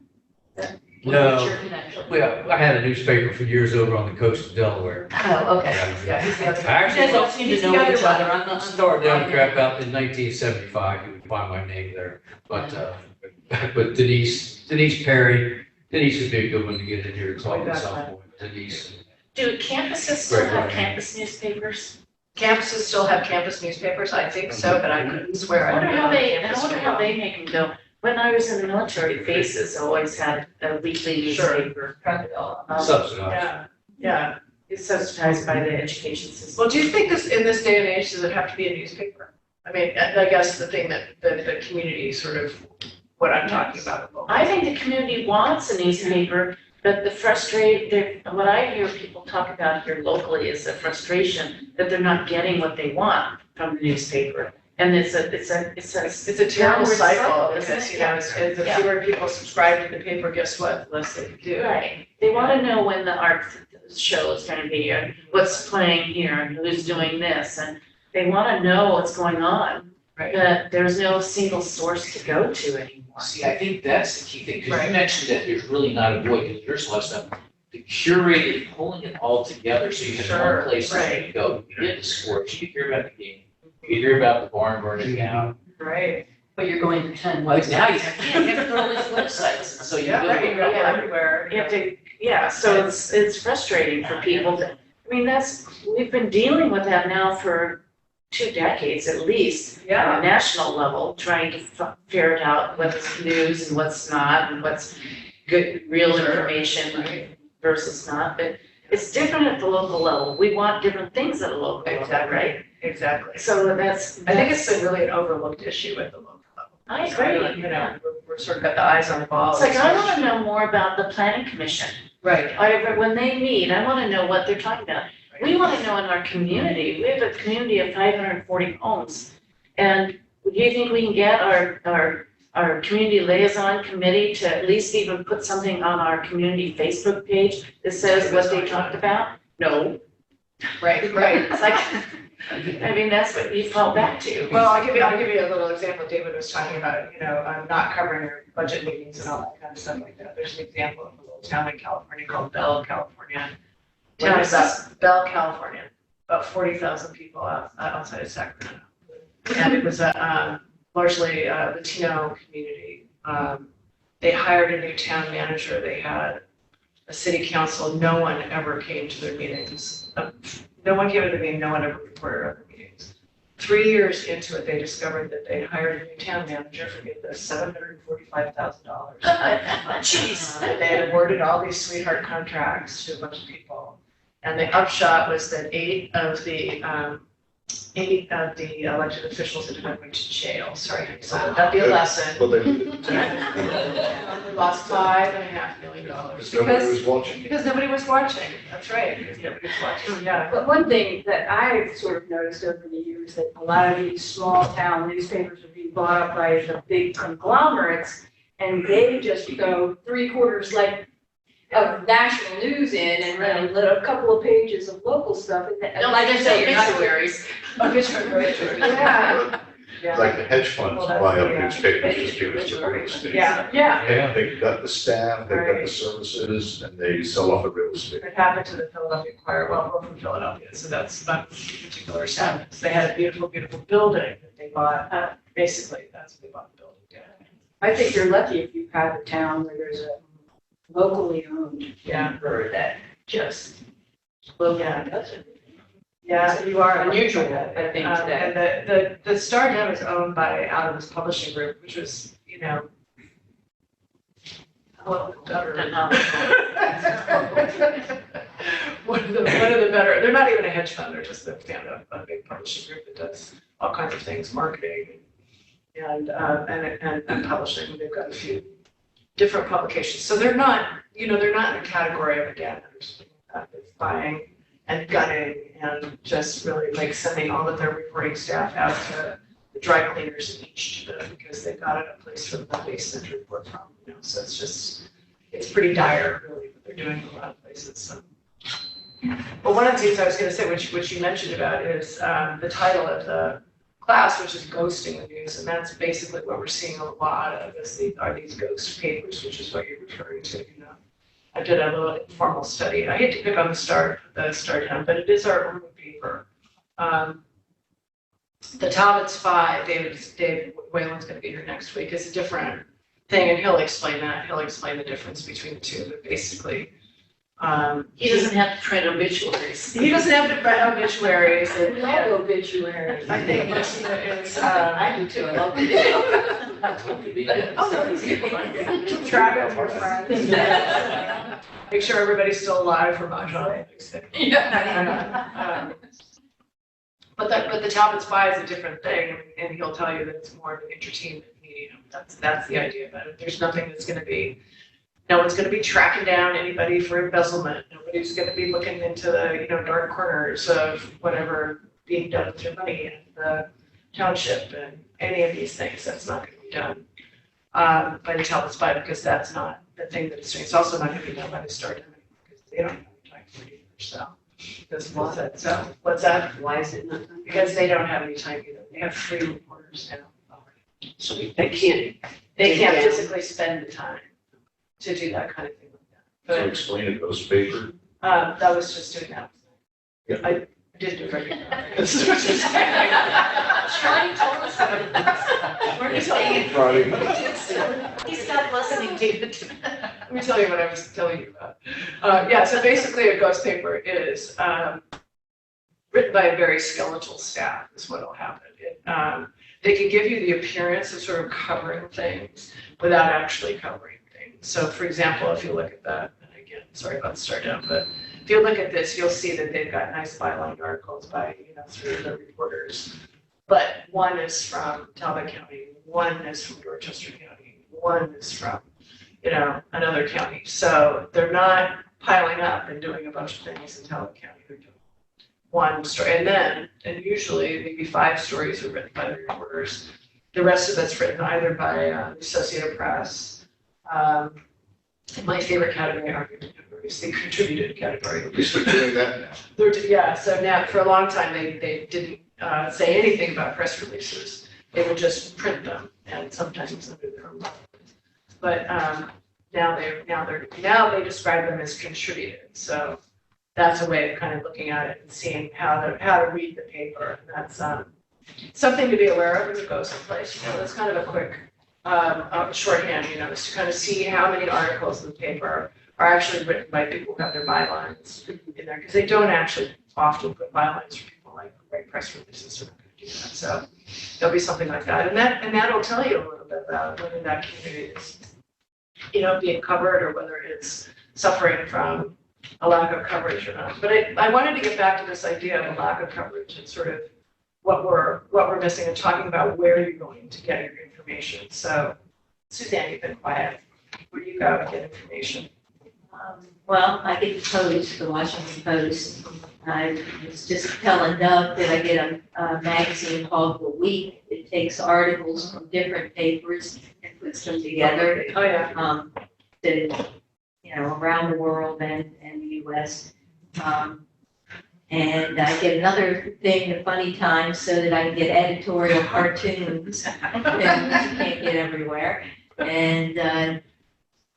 S5: No.
S15: What's your connection?
S5: Well, I had a newspaper for years over on the coast of Delaware.
S15: Oh, okay.
S1: Yeah, he's the other.
S5: Actually,
S15: You guys don't seem to know each other. I'm not.
S5: Started Democrat about in 1975. You would find my name there. But Denise Perry would be a good one to get in here to talk at some point. Denise.
S16: Do campuses still have campus newspapers?
S1: Campuses still have campus newspapers, I think so, but I couldn't swear.
S16: I wonder how they make them go. When I was in the military, Faces always had a weekly newspaper.
S5: Subsidized.
S1: Yeah.
S16: It's subsidized by the education system.
S1: Well, do you think in this day and age, does it have to be a newspaper? I mean, I guess the thing that the community sort of, what I'm talking about.
S16: I think the community wants a newspaper, but what I hear people talk about here locally is the frustration that they're not getting what they want from the newspaper. And it's a
S1: terrible cycle
S16: isn't
S1: because,
S16: it?
S1: as the fewer people subscribe to the paper, guess what? The less they do.
S16: Right. They want to know when the art show is going to be, and what's playing here, and who's doing this, and they want to know what's going on.
S1: Right.
S16: But there's no single source to go to anymore.
S6: See, I think that's the key thing, because
S1: Right.
S6: you mentioned that there's really not a void, because there's a lot of stuff. The curated, pulling it all together, so you have one place where you go. You get the sports, you hear about the game, you hear about the barn burning down.
S1: Right.
S15: But you're going to 10
S6: Well,
S15: websites.
S6: now you have to go to these websites, and so you go.
S1: Right, everywhere.
S16: You have to, so it's frustrating for people to, we've been dealing with that now for 2 decades at least.
S1: Yeah.
S16: At a national level, trying to figure it out what's news and what's not, and what's good, real information versus not, but it's different at the local level. We want different things at a local level, right?
S1: Exactly.
S16: So
S1: I think it's been really an overlooked issue at the local level.
S16: I agree.
S1: We're sort of got the eyes on the ball.
S16: It's like, I want to know more about the planning commission.
S1: Right.
S16: When they meet, I want to know what they're talking about. We want to know in our community, we have a community of 540 homes. And do you think we can get our community liaison committee to at least even put something on our community Facebook page that says what they talked about? No.
S1: Right.
S16: It's like, that's what you fall back to.
S1: Well, I'll give you a little example. David was talking about, not covering your budget meetings and all that kind of stuff like that. There's an example of a little town in California called Bell, California. Bell, California, about 40,000 people outside of Sacramento. And it was a largely Latino community. They hired a new town manager. They had a city council. No one ever came to their meetings. No one came to the meeting. No one ever reported on the meetings. 3 years into it, they discovered that they'd hired a new town manager for $745,000.
S16: Jeez.
S1: They had awarded all these sweetheart contracts to a bunch of people. And the upshot was that 8 of the elected officials ended up going to jail. Sorry, so that'd be a lesson.
S21: Well, they
S1: We lost $5.5 million.
S21: nobody was watching.
S1: Because nobody was watching. That's right, because nobody was watching, yeah.
S19: But one thing that I've sort of noticed over the years, that a lot of these small town newspapers are being bought up by the big conglomerates, and they just go 3/4 of national news in, and then let a couple of pages of local stuff. And like I say,
S1: obituaries. Obituaries, yeah.
S21: Like the hedge funds buy up newspapers just because of the real estate.
S1: Yeah.
S21: They've got the staff, they've got the services, and they sell off the real estate.
S1: It happened to the Philadelphia Inquirer. Well, we're from Philadelphia, so that's not particular sadness. They had a beautiful, beautiful building that they bought. Basically, that's what they bought the building.
S19: I think you're lucky if you have a town where there's a locally owned paper that just locally does it.
S1: Yeah, you are
S19: unusual, I think, today.
S1: And the Star now is owned by Adams Publishing Group, which was, one of the better. They're not even a hedge fund. They're just a big publishing group that does all kinds of things, marketing and publishing. They've got a few different publications, so they're not in the category of again. It's buying and gunning and just really like sending all of their reporting staff out to the dry cleaners in each because they've got a place for the basement to report from, so it's pretty dire really what they're doing in a lot of places, so. But one of the things I was going to say, which you mentioned about is the title of the class, which is Ghosting the News, and that's basically what we're seeing a lot of are these ghost papers, which is what you're referring to. I did a little informal study. I hate to pick on the Star Town, but it is our own paper. The Talbot's Five, Dave Whalen's going to be here next week, is a different thing, and he'll explain that. He'll explain the difference between the two, but basically.
S16: He doesn't have to print obituaries.
S1: He doesn't have to print obituaries.
S16: We love obituaries.
S1: I think it's
S16: I do too, I love it.
S1: Oh, no, these people like it. Track of your friends. Make sure everybody's still alive for Mahjong. But the Talbot's Five is a different thing, and he'll tell you that it's more of an entertainment medium. That's the idea about it. There's nothing that's going to be. No one's going to be tracking down anybody for embezzlement. Nobody's going to be looking into the dark corners of whatever being done with your money in the township and any of these things. That's not going to be done by the Talbot's Five because that's not the thing that it's doing. It's also not going to be done by the Star Town because they don't have time for it either. So because what's that? So what's that?
S16: Why is it not done?
S1: Because they don't have any time either. They have 3 reporters now.
S16: So they can't.
S1: They can't physically spend the time to do that kind of thing like that.
S21: So explain a ghost paper.
S1: That was just doing that.
S21: Yeah.
S1: I did do very good.
S16: Charlie told us about
S1: We're just saying
S16: He stopped listening, David.
S1: Let me tell you what I was telling you about. Yeah, so basically a ghost paper is written by a very skeletal staff is what will happen. They can give you the appearance of sort of covering things without actually covering things. So for example, if you look at that, and again, sorry about the start down, but if you look at this, you'll see that they've got nice byline articles by 3 of the reporters. But one is from Talbot County, one is from Dorchester County, one is from, another county. So they're not piling up and doing a bunch of things in Talbot County. They're doing one story, and usually maybe 5 stories are written by the reporters. The rest of it's written either by the Associated Press. My favorite category, argument, is the contributed category.
S21: At least they're doing that now.
S1: Yeah, so now for a long time they didn't say anything about press releases. They would just print them, and sometimes under their own. But now they describe them as contributed. So that's a way of kind of looking at it and seeing how to read the paper. And that's something to be aware of as it goes someplace. That's kind of a quick shorthand, is to kind of see how many articles in the paper are actually written by people who have their bylines in there, because they don't actually often put bylines for people like write press releases. They're not going to do that. So there'll be something like that, and that'll tell you a little bit about whether that community is, being covered or whether it's suffering from a lack of coverage or not. But I wanted to get back to this idea of a lack of coverage and sort of what we're missing and talking about where you're going to get your information. So, Suzanne, you've been quiet. Where do you go to get information?
S10: Well, I get the Post, the Washington Post. I was just telling Doug that I get a magazine called The Week. It takes articles from different papers and puts them together.
S1: Oh, yeah.
S10: Around the world and the U.S. And I get another thing, the Funny Times, so that I can get editorial cartoons that you can't get everywhere. And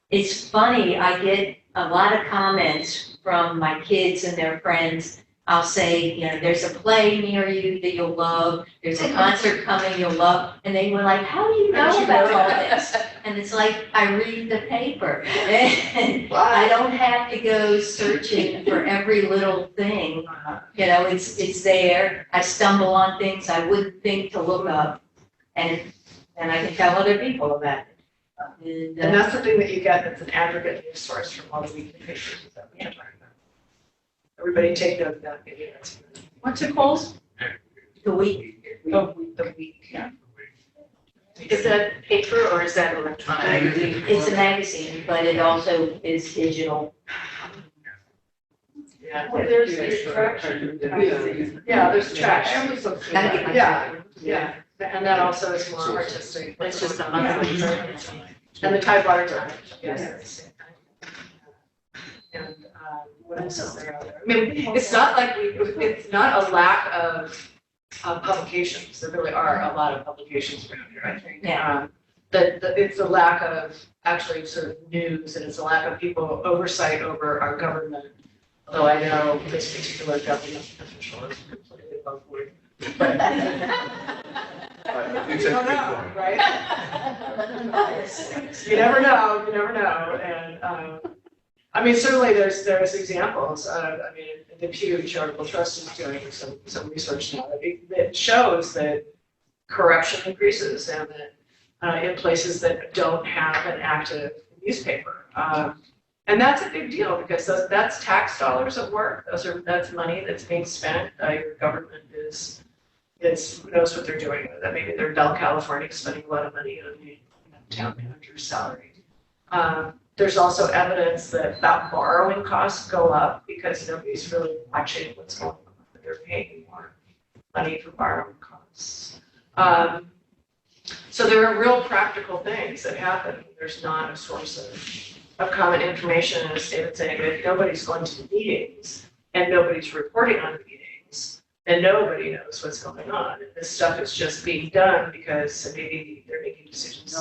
S10: it's funny, I get a lot of comments from my kids and their friends. I'll say, there's a play near you that you'll love. There's a concert coming you'll love. And they were like, how do you know about all this? And it's like, I read the paper. And I don't have to go searching for every little thing. It's there. I stumble on things I wouldn't think to look up. And I can tell other people about it.
S1: And that's something that you get that's an aggregate news source from all the weekly papers. Is that what you're talking about? Everybody take note of that. Maybe that's what's it called?
S10: The Week.
S1: Oh, The Week. Yeah.
S16: Is that paper or is that electronic?
S10: It's a magazine, but it also is digital.
S1: Yeah.
S19: Well, there's the traction.
S1: Yeah, there's the traction.
S10: Yeah.
S1: Yeah, and that also is more artistic. It's just a monthly. And the Tidewater Times, yes. And what else is there out there? I mean, it's not like it's not a lack of publications. There really are a lot of publications around here, I think.
S10: Yeah.
S1: It's a lack of actually sort of news, and it's a lack of people oversight over our government. Although I know this particular government official is completely above board. You don't know, right? You never know, and I mean, certainly there's examples. I mean, the Pew Charitable Trust is doing some research now that shows that corruption increases and that in places that don't have an active newspaper. And that's a big deal because that's tax dollars at work. That's money that's being spent. Your government knows what they're doing with it. Maybe they're Bell California spending a lot of money on the town manager's salary. There's also evidence that borrowing costs go up because nobody's really watching what's going on. They're paying more money for borrowing costs. So there are real practical things that happen when there's not a source of common information in a state that's saying that nobody's going to the meetings and nobody's reporting on the meetings and nobody knows what's going on. And this stuff is just being done because maybe they're making decisions.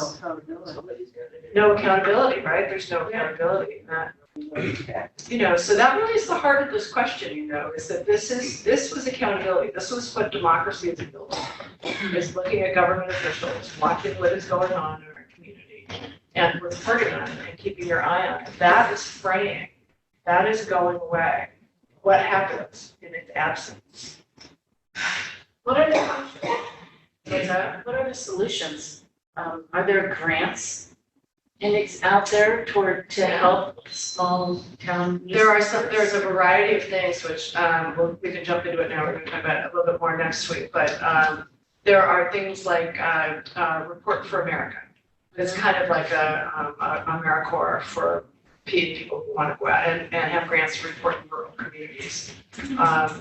S1: No accountability, right? There's no accountability in that. So that really is the heart of this question, is that this was accountability. This was what democracy is built on, is looking at government officials, watching what is going on in our community, and reporting on it and keeping your eye on it. That is fraying. That is going away. What happens in its absence?
S16: What are the solutions? Are there grants and it's out there to help small town?
S1: There's a variety of things which we can jump into it now. We're going to talk about it a little bit more next week, but there are things like Report for America. It's kind of like a AmeriCorps for people who want to go out and have grants to report in rural communities.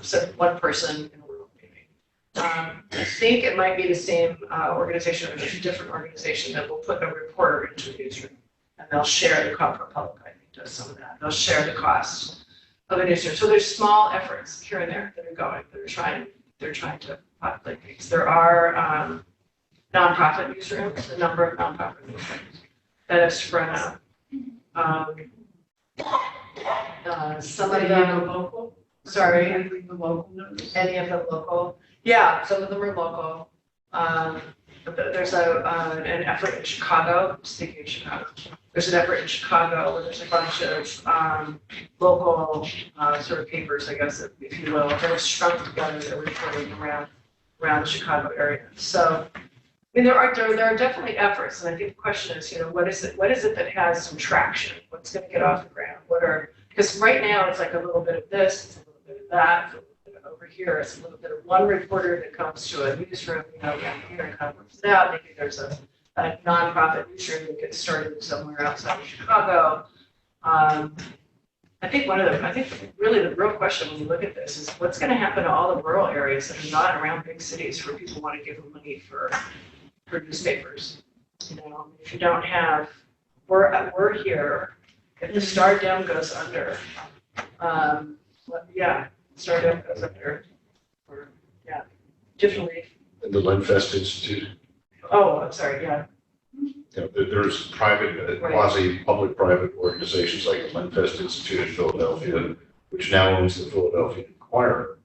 S1: So one person in a rural community. I think it might be the same organization or just a different organization that will put a reporter into a newsroom and they'll share the cost. Republic, I think, does some of that. They'll share the cost of a newsroom. So there's small efforts here and there that are going. They're trying to populate things. There are nonprofit newsrooms, a number of nonprofit newsrooms that have sprung up. Some of them local. Sorry, any of them local? Yeah, some of them are local. There's an effort in Chicago. Speaking of Chicago, there's an effort in Chicago where there's a bunch of local sort of papers, I guess, if you will, that are strung together that are reporting around the Chicago area. So, I mean, there are definitely efforts, and I think the question is, what is it that has some traction? What's going to get off the ground? Because right now it's like a little bit of this, it's a little bit of that, it's a little bit of over here, it's a little bit of one reporter that comes to a newsroom, around here and covers it out. Maybe there's a nonprofit newsroom that gets started somewhere outside of Chicago. I think really the real question when you look at this is what's going to happen to all the rural areas that are not around big cities where people want to give them money for newspapers. If you don't have, we're here. If the Star Dome goes under, Star Dome goes under. Differently.
S21: And the Lenfest Institute.
S1: Oh, I'm sorry. Yeah.
S21: There's private, quasi-public-private organizations like the Lenfest Institute in Philadelphia, which now owns the Philadelphia Inquirer,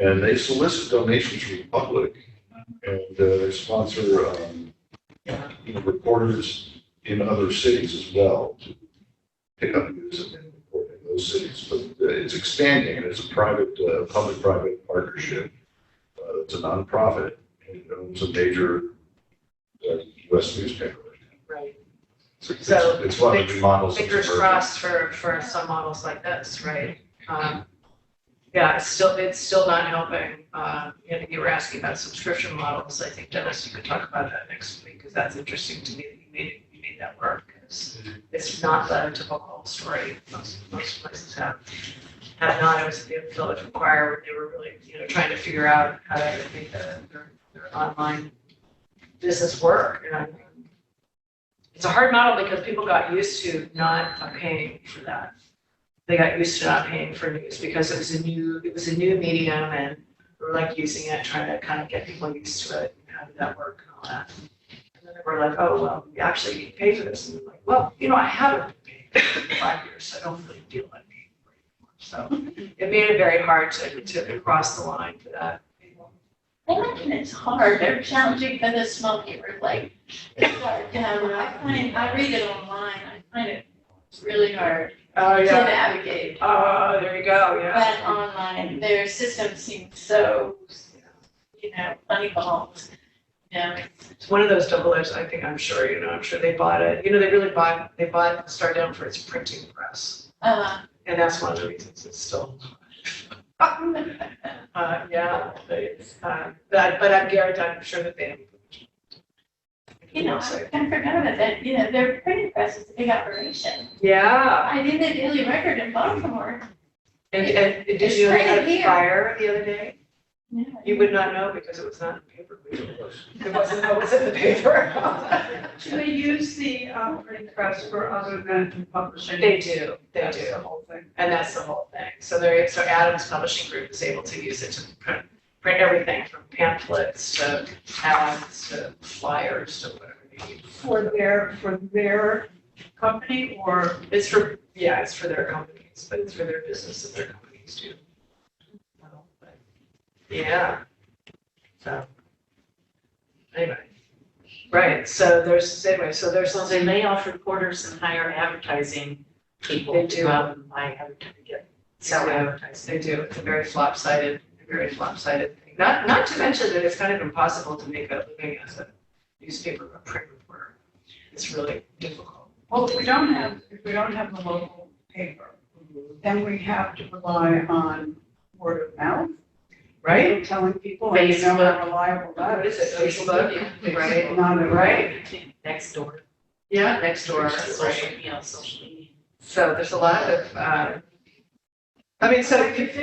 S21: and they solicit donations from the public, and they sponsor reporters in other cities as well to pick up news and report in those cities. But it's expanding, and it's a private, public-private partnership. It's a nonprofit, and it owns a major U.S. newspaper.
S1: Right.
S21: So it's one of the new models.
S1: Fingers crossed for some models like this, right? It's still not helping. You were asking about subscription models. I think, Dennis, you could talk about that next week because that's interesting to me that you made that work. It's not the typical story most places have. At not, I was at the village choir where they were really, trying to figure out how to make their online business work. And it's a hard model because people got used to not paying for that. They got used to not paying for news because it was a new medium, and we were like using it, trying to kind of get people used to it. How did that work and all that? And then they were like, oh, well, we actually pay for this. And we're like, well, I haven't paid for 5 years, so I don't really feel like paying for it anymore. So it made it very hard to cross the line for that.
S18: I imagine it's hard, they're challenging for the small paper, like, it's hard, I read it online, I find it really hard to navigate.
S1: Oh, there you go, yeah.
S18: But online, their system seems so, funny bones.
S1: It's one of those double edged, I'm sure they bought it. They bought Star Down for its printing press. And that's one of the reasons it's still. Yeah, but I'm sure that they.
S18: I forgot about that, their printing press is a big operation.
S1: Yeah.
S18: I did the Daily Record in Baltimore.
S1: And did you know they had a fire the other day?
S18: Yeah.
S1: You would not know because it was not in the paper. It was in the paper.
S19: Do they use the printing press for other than publishing?
S1: They do. That's the whole thing. And that's the whole thing. So Adams Publishing Group is able to use it to print everything from pamphlets to ads to flyers to whatever they need.
S19: For their company, or
S1: it's for their companies, but it's for their business and their companies too. Yeah. So anyway, right. So
S16: they lay off reporters and hire advertising people
S1: They
S16: to
S1: do.
S16: go out and buy advertising.
S1: sell advertising. They do. It's a very flop-sided thing. Not to mention that it's kind of impossible to make a living as a print reporter. It's really difficult.
S19: Well, if we don't have the local paper, then we have to rely on word of mouth.
S1: Right?
S19: Telling people, and you know how reliable that
S1: What is it? Facebook? Right.
S19: Not
S1: Right.
S16: Next door.
S1: Yeah, next door.
S16: Social
S1: Right.
S16: media.
S1: So there's a lot of,
S19: So if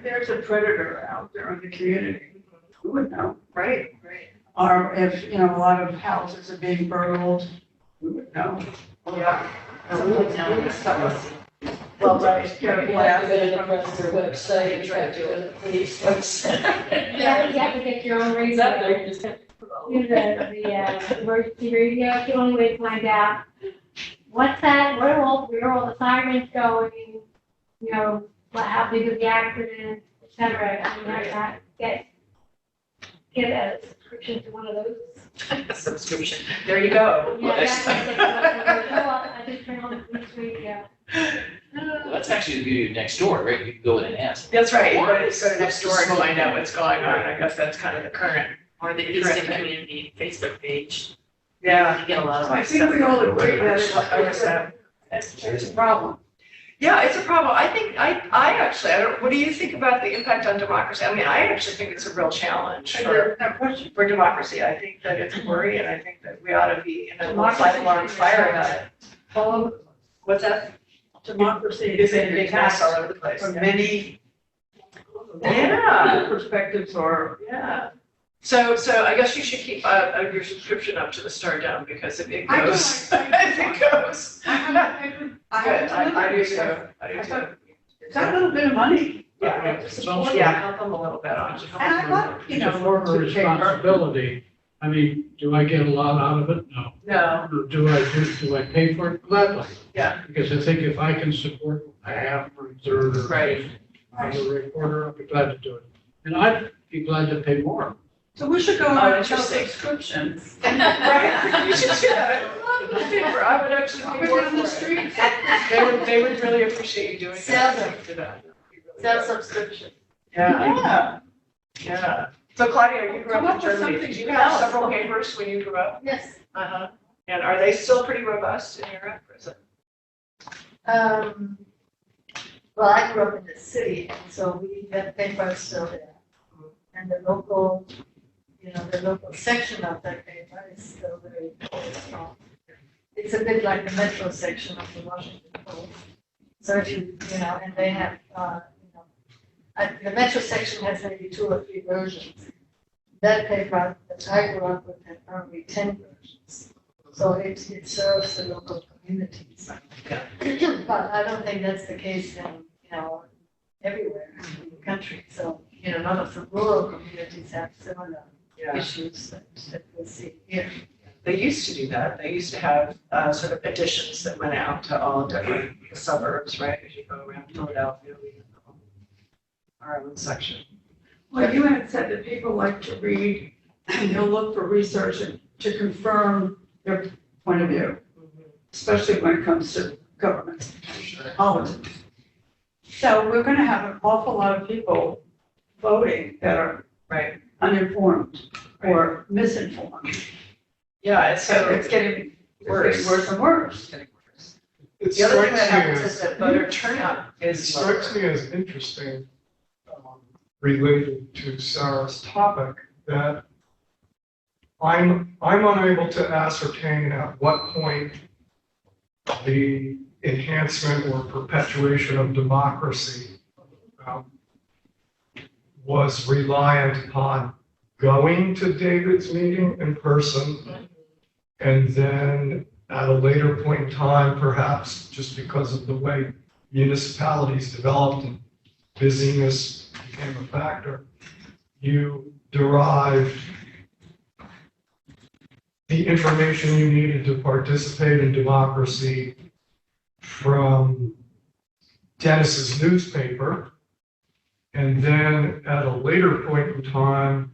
S19: there's a predator out there in the community, who would know?
S1: Right.
S19: Or if, a lot of houses are being burgled, who would know?
S1: Yeah.
S19: Well, right,
S15: website, try to do it, police website.
S20: Yeah, you have to get your own radio. Use the emergency radio, it's the only way to find out what's that, where all the sirens going, how big is the accident, et cetera. I mean, I get a subscription to one of those.
S1: Subscription. There you go.
S20: Yeah, I just turn on the police radio.
S6: Well, that's actually the beauty of next door, right? You can go in and ask.
S1: That's right. You go to next door and find out what's going on. I guess that's kind of the current.
S16: Or the Easton Community Facebook page.
S1: Yeah.
S16: You get a lot of.
S19: I think we all agree that
S1: it's a problem. Yeah, it's a problem. I think, what do you think about the impact on democracy? I mean, I actually think it's a real challenge for democracy. I think that it's a worry, and I think that we ought to be in a lifelong fire about it. What's that?
S19: Democracy
S1: is in attacked all over the place.
S19: From many perspectives or.
S1: Yeah. So I guess you should keep your subscription up to the Star Down because if it goes, if it goes. I do too.
S19: It's a little bit of money.
S1: Yeah, help them a little bit on.
S19: And I love,
S17: It's a form of responsibility. I mean, do I get a lot out of it? No.
S1: No.
S17: Or do I pay for it? Gladly.
S1: Yeah.
S17: Because I think if I can support a half or a third or as a reporter, I'd be glad to do it. And I'd be glad to pay more.
S19: So we should go on and sell subscriptions.
S1: Right, you should do that. I love the paper. I would actually pay more on the street. They would really appreciate you doing that.
S18: Sell subscription.
S1: Yeah. So Claudia, you grew up in Germany. Did you have several papers when you grew up?
S18: Yes.
S1: Uh-huh. And are they still pretty robust in Europe? Or is it?
S20: Well, I grew up in the city, and so that paper is still there. And the local section of that paper is still very strong. It's a bit like the metro section of the Washington Post. certain, and they have, the Metro section has maybe 2 or 3 versions. That paper that I grew up with had probably 10 versions. So it serves the local communities. But I don't think that's the case in, everywhere in the country. So, none of the rural communities have similar issues that we see here.
S1: They used to do that. They used to have sort of editions that went out to all different suburbs, right? As you go around Philadelphia, we have our own section.
S11: Well, you had said that people like to read and they'll look for research to confirm their point of view, especially when it comes to government, politics. So we're going to have an awful lot of people voting that are uninformed or misinformed.
S1: Yeah,
S11: it's getting worse and worse.
S1: The other thing that happens is that voter turnout
S3: It
S1: is
S3: strikes me as interesting, related to Sarah's topic, that I'm unable to ascertain at what point the enhancement or perpetuation of democracy was reliant upon going to David's meeting in person, and then at a later point in time, perhaps just because of the way municipalities developed and busyness became a factor, you derived the information you needed to participate in democracy from Dennis's newspaper. And then at a later point in time,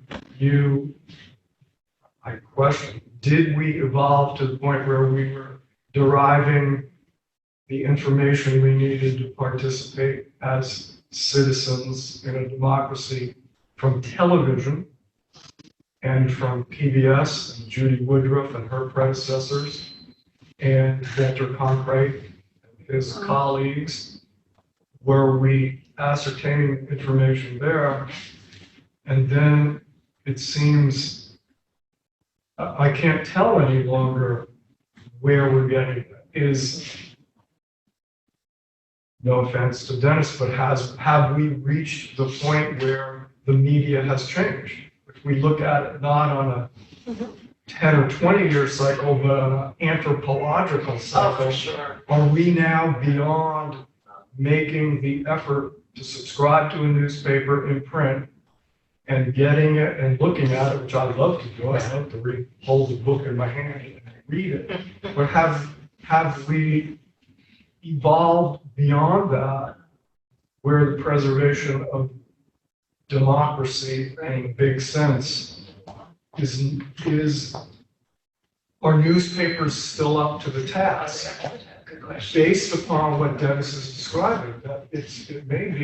S3: I question, did we evolve to the point where we were deriving the information we needed to participate as citizens in a democracy from television and from PBS and Judy Woodruff and her predecessors and Walter Cronkite and his colleagues? Were we ascertaining information there? And then it seems I can't tell any longer where we're getting it. Is, no offense to Dennis, but have we reached the point where the media has changed? If we look at it not on a 10 or 20 year cycle, but on an anthropological cycle, are we now beyond making the effort to subscribe to a newspaper in print and getting it and looking at it, which I love to do. I love to hold the book in my hand and read it. But have we evolved beyond that, where the preservation of democracy in a big sense is are newspapers still up to the task? Based upon what Dennis is describing, that it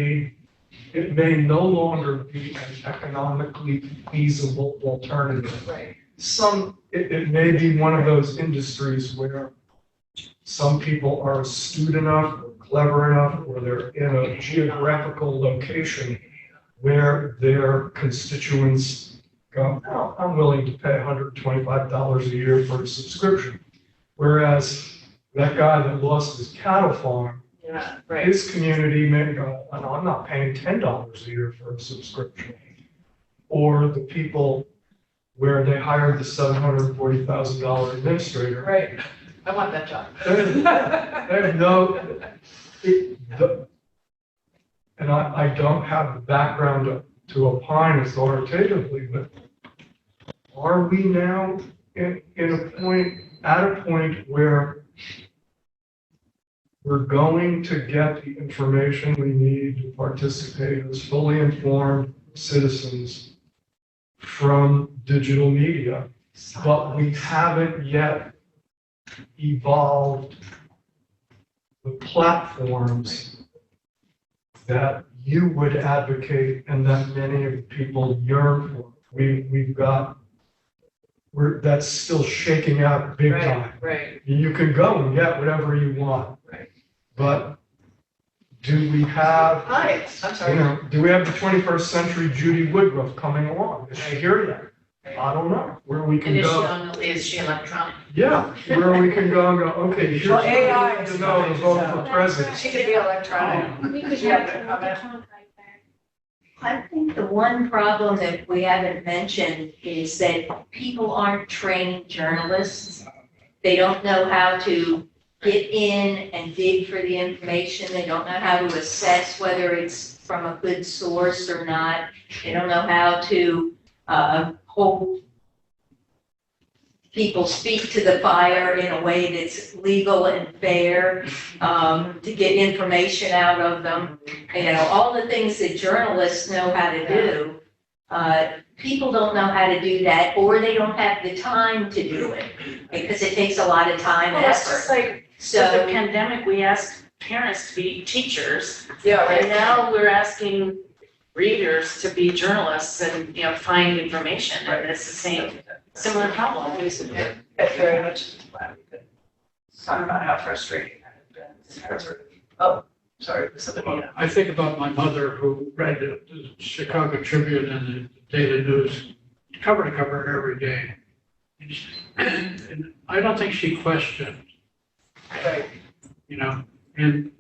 S3: may no longer be an economically feasible alternative.
S1: Right.
S3: It may be one of those industries where some people are astute enough or clever enough, or they're in a geographical location where their constituents go, oh, I'm willing to pay $125 a year for a subscription. Whereas that guy that lost his cattle farm, his community may go, oh, no, I'm not paying $10 a year for a subscription. Or the people where they hired the $740,000 administrator.
S1: Right. I want that job.
S3: They have no, and I don't have the background to opine authoritatively, but are we now at a point where we're going to get the information we need to participate as fully informed citizens from digital media, but we haven't yet evolved the platforms that you would advocate and that many of the people yearn for. That's still shaking out big time.
S1: Right.
S3: You can go and get whatever you want.
S1: Right.
S3: But do we have,
S1: Hi, I'm sorry.
S3: do we have the 21st century Judy Woodruff coming along? Is she here yet? I don't know, where we can
S16: And
S3: go.
S16: is she electronic?
S3: Yeah, where we can go and go, okay, here's
S11: Well,
S3: what we
S11: AI
S3: need to know to vote for president.
S1: She could be electronic.
S18: We could
S1: Yeah,
S18: have
S1: but
S18: the comment back.
S10: I think the one problem that we haven't mentioned is that people aren't trained journalists. They don't know how to get in and dig for the information. They don't know how to assess whether it's from a good source or not. They don't know how to hold people's feet to the fire in a way that's legal and fair, to get information out of them. You know, all the things that journalists know how to do, people don't know how to do that, or they don't have the time to do it, because it takes a lot of time and
S16: Well, it's just
S10: effort.
S16: like,
S10: So-
S16: with the pandemic, we asked parents to be teachers.
S1: Yeah, right.
S16: And now we're asking readers to be journalists and, you know, find information, and it's the same, similar problem.
S1: It's very much glad we could talk about how frustrating that has been. Oh, sorry, somebody.
S17: I think about my mother who read the Chicago Tribune and the Daily News cover to cover every day. And I don't think she questioned,
S1: Right.
S17: you know, and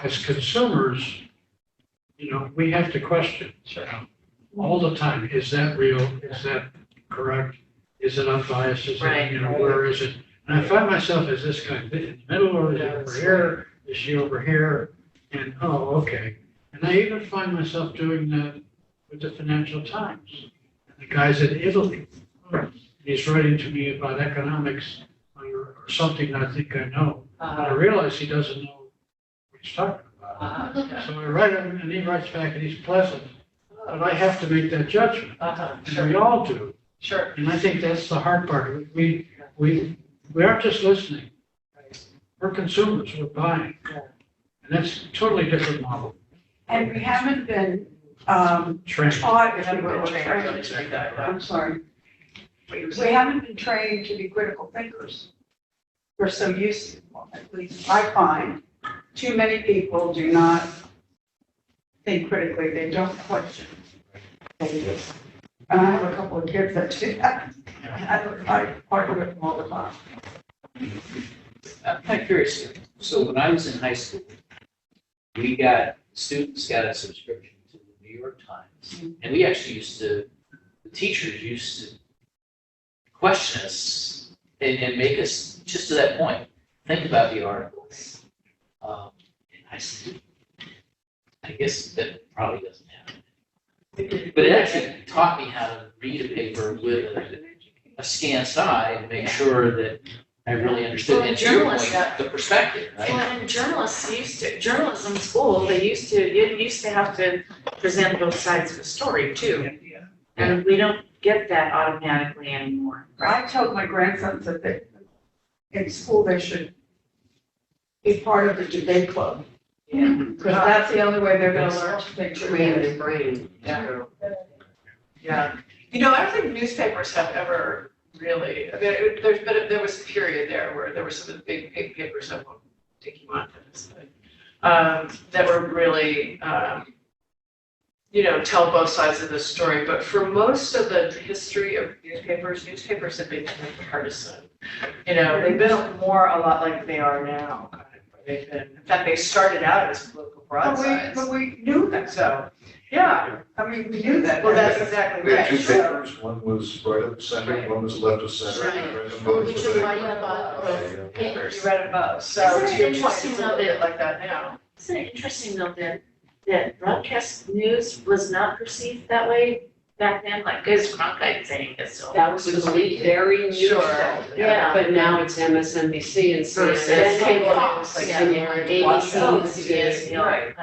S17: as consumers, you know, we have to question, you know, all the time. Is that real? Is that correct? Is it unbiased? Is it, you know, where is it? And I find myself as this guy in the middle, or is it over here? Is she over here? And, oh, okay. And I even find myself doing that with the Financial Times. And the guy's in Italy. He's writing to me about economics or something I think I know. And I realize he doesn't know what he's talking about. So I write him and he writes back and he's pleasant. But I have to make that judgment. And we all do.
S1: Sure.
S17: And I think that's the hard part. We aren't just listening. We're consumers, we're buying. And that's a totally different model.
S11: And we haven't been,
S17: Trained.
S11: taught, if you
S1: Haven't
S11: will,
S1: been trained to
S11: trained.
S1: do that, yeah.
S11: I'm sorry.
S1: What you were
S11: We
S1: saying.
S11: haven't been trained to be critical thinkers. We're so used to, well, at least I find, too many people do not think critically, they don't question. And I have a couple of kids that do that. I argue with them all the time.
S6: I'm kind of curious, so when I was in high school, students got a subscription to the New York Times, and we actually the teachers used to question us and make us, just to that point, think about the articles. And I said, I guess that probably doesn't happen. But it actually taught me how to read a paper with a scant eye and make sure that I really understood,
S16: Well,
S6: and to your point,
S16: journalists-
S6: the perspective, right?
S16: Well, and journalism school, you used to have to present both sides of the story too. And we don't get that automatically anymore.
S11: I told my grandsons that in school they should be part of the debate club. Because that's the only way they're gonna learn to think.
S1: Train their brain. Yeah. Yeah. You know, I don't think newspapers have ever really, I mean, there was a period there where there were some of the big papers, I won't take you on to this, but, that were really, tell both sides of the story. But for most of the history of newspapers have been kind of partisan. You know, they've been a lot like they are now, kind of. They've been, in fact, they started out as political broadsides.
S11: But we knew that.
S1: So, yeah.
S11: I mean, we knew that.
S1: Well, that's exactly
S21: We had
S1: right.
S21: two papers, one was right of center, one was left of center.
S1: Right.
S21: I read them both.
S1: Which is why you have both papers. You read them both. So
S16: Isn't
S1: to
S16: it
S1: your point,
S16: interesting
S1: it's a
S16: though
S1: little bit like that now.
S16: Isn't it interesting though that broadcast news was not perceived that way back then, like, because Cronkite saying this, so.
S13: That was very new.
S1: Sure.
S16: Yeah.
S13: But now it's MSNBC and CNN.
S16: And cable
S1: Fox,
S16: news,
S1: yeah.
S13: And ABC, CBS.
S1: Right.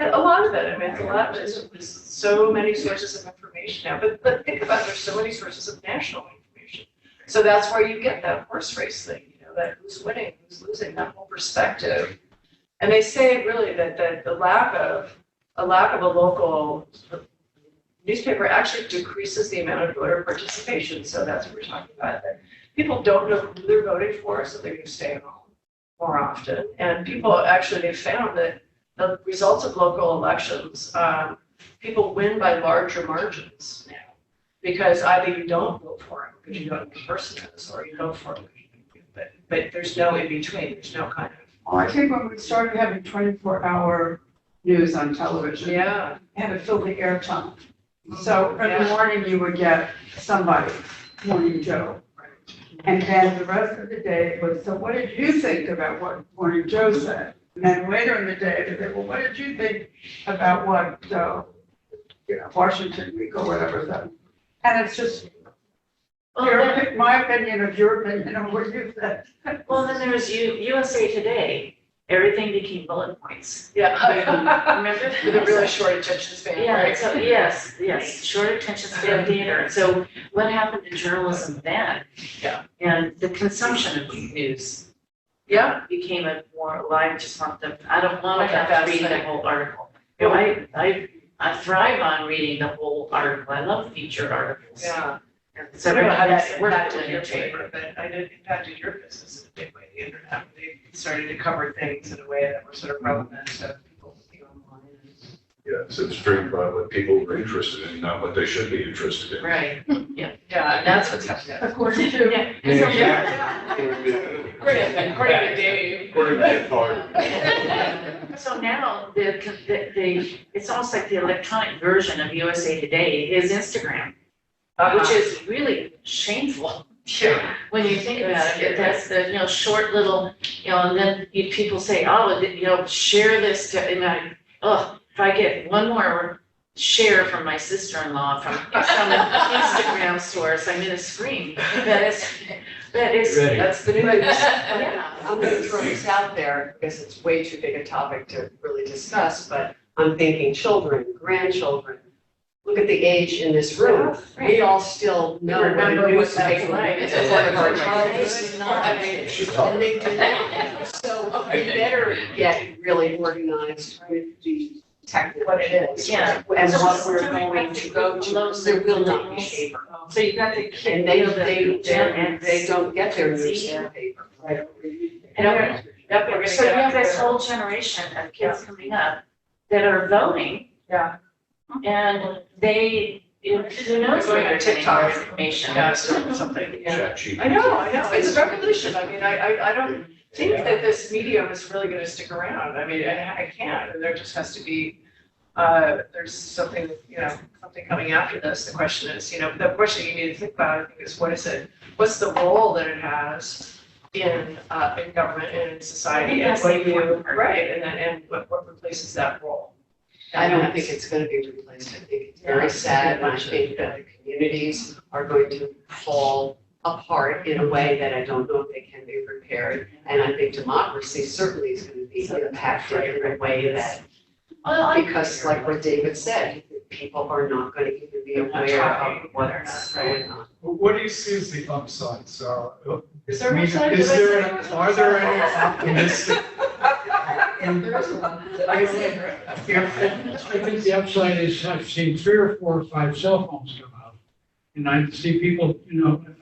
S1: And a lot of it, I mean, it's a lot, there's so many sources of information now, but think about it, there's so many sources of national information. So that's where you get that horse race thing, that who's winning, who's losing, that whole perspective. And they say really that the lack of a local newspaper actually decreases the amount of voter participation. So that's what we're talking about, that people don't know who they're voting for, so they're going to stay at home more often. And people actually, they've found that the results of local elections, people win by larger margins now. Because either you don't vote for him because you know who the person is, or you vote for him. But there's no in between, there's no kind of.
S11: Well, I think when we started having 24-hour news on television.
S1: Yeah.
S11: You had to fill the airtime. So in the morning you would get somebody, Morning Joe. And then the rest of the day was, so what did you think about what Morning Joe said? And then later in the day, they said, well, what did you think about what, Washington Week or whatever said? And it's just, my opinion of your opinion of what you said.
S16: Well, then there was USA Today. Everything became bullet points.
S1: Yeah.
S16: Remember?
S1: With a really short attention span.
S16: Yeah,
S1: right?
S16: so yes, short attention span theater. So what happened to journalism then?
S1: Yeah.
S16: And the consumption of news.
S1: Yeah.
S16: Became a more live, just want them, I don't want to
S1: Okay,
S16: have to read the
S1: fascinating.
S16: whole article. You know, I thrive on reading the whole article. I love featured articles.
S1: Yeah.
S16: So
S1: I don't know how
S16: everybody's
S1: that
S16: worked
S1: impacted
S16: on
S1: your
S16: it.
S1: paper, but I did impacted your business in a big way, the internet. They started to cover things in a way that were sort of relevant to people looking online.
S21: Yeah, so it's driven by what people are interested in, not what they should be interested in.
S16: Right, yeah.
S1: Yeah, and that's what's happening.
S11: According to.
S16: Yeah.
S1: According to Dave.
S21: According to Dave Hart.
S16: So now, it's almost like the electronic version of USA Today is Instagram, which is really shameful.
S1: Sure.
S16: When you think about it, that's the, short little, and then people say, oh, share this to, if I get one more share from my sister-in-law from some Instagram source, I'm gonna scream. That's
S1: the news.
S16: Yeah.
S13: I'm gonna throw this out there because it's way too big a topic to really discuss, but I'm thinking children, grandchildren. Look at the age in this room. We all still know what
S1: Remember
S13: a
S1: what that's
S13: newspaper
S1: like.
S13: is. It's part of our childhood.
S1: This is not-
S13: I mean, and they do that. So we better get really organized with the technical.
S1: What it is.
S16: Yeah.
S13: And what we're going to go to, because there will not be paper.
S16: So you got the kid.
S13: And they don't get their news in paper. Right.
S16: So you have this whole generation of kids coming up that are voting.
S1: Yeah.
S16: And they, who knows
S1: Going
S16: where
S1: to
S16: they're getting
S1: TikTok.
S16: their information.
S1: Yeah, something, yeah.
S21: ChatGPT.
S1: I know, it's a revolution. I mean, I don't think that this medium is really gonna stick around. I mean, I can't, and there just has to be, there's something, something coming after this. The question is, the question you need to think about, I think, is what's the role that it has in government and in society? And what do you, right, and what replaces that role?
S13: I don't think it's going to be replaced. I think it's very sad, and I think that the communities are going to fall apart in a way that I don't know if they can be repaired. And I think democracy certainly is going to be impacted in a way that, because like what David said, people are not going to even be aware of what's going on.
S3: What do you see as the upside, Sarah?
S1: Is there an upside?
S3: Are there any optimistic?
S17: I think the upside is I've seen 3 or 4 or 5 cell phones come out. And I see people,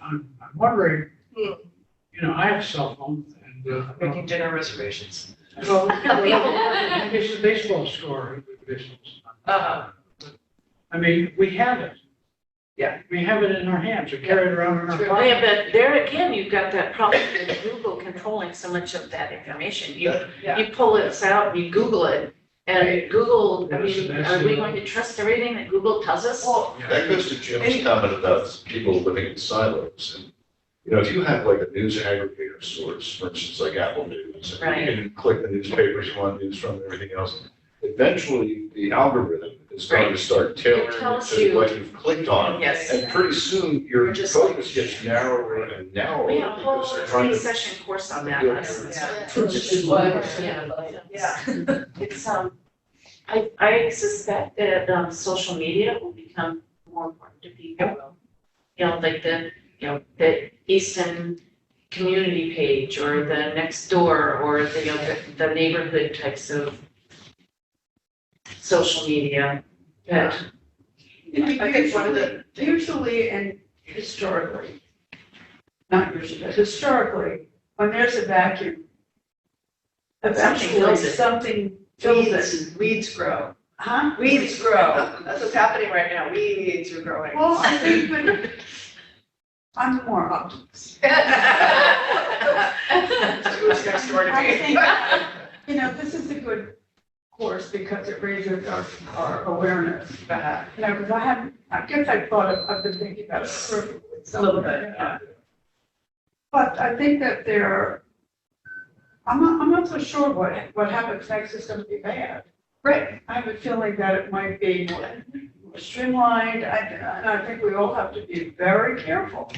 S17: I'm wondering, I have a cell phone and.
S1: Making dinner reservations.
S17: Well, it's a baseball score. I mean, we have it.
S1: Yeah.
S17: We have it in our hands. We carry it around in our pocket.
S16: Yeah, but there again, you've got that problem with Google controlling so much of that information. You pull this out, you Google it, and Google, are we going to trust everything that Google tells us?
S21: That goes to Jim's comment about people living in silos. And, if you have like a news aggregator source, for instance, like Apple News, and
S16: Right.
S21: you can click the newspapers you want news from and everything else, eventually the algorithm is going to start tailoring it
S16: tells
S21: to
S16: you-
S21: what you've clicked on.
S16: Yes.
S21: And pretty soon your focus gets narrower and narrower.
S16: We have a whole
S21: because they're trying to
S16: 3-session course on that.
S1: Yeah.
S16: It's, I suspect that, social media will become more important to people. Like the Easton community page or the next door or the neighborhood types of social media.
S11: I think one of the, usually and historically, not usually, but historically, when there's a vacuum, eventually
S16: fills it.
S11: something fills it.
S1: Weeds grow.
S11: Huh?
S1: Weeds grow. That's what's happening right now. Weeds are growing.
S11: Well, I think that I'm more optimist.
S1: Who's next door to
S11: I
S1: me?
S11: think, this is a good course because it raises our awareness. Because I guess I've been thinking about it for
S1: A little bit, yeah.
S11: But I think that I'm not so sure what happens next is going to be bad.
S1: Right.
S11: I have a feeling that it might be more streamlined, and I think we all have to be very careful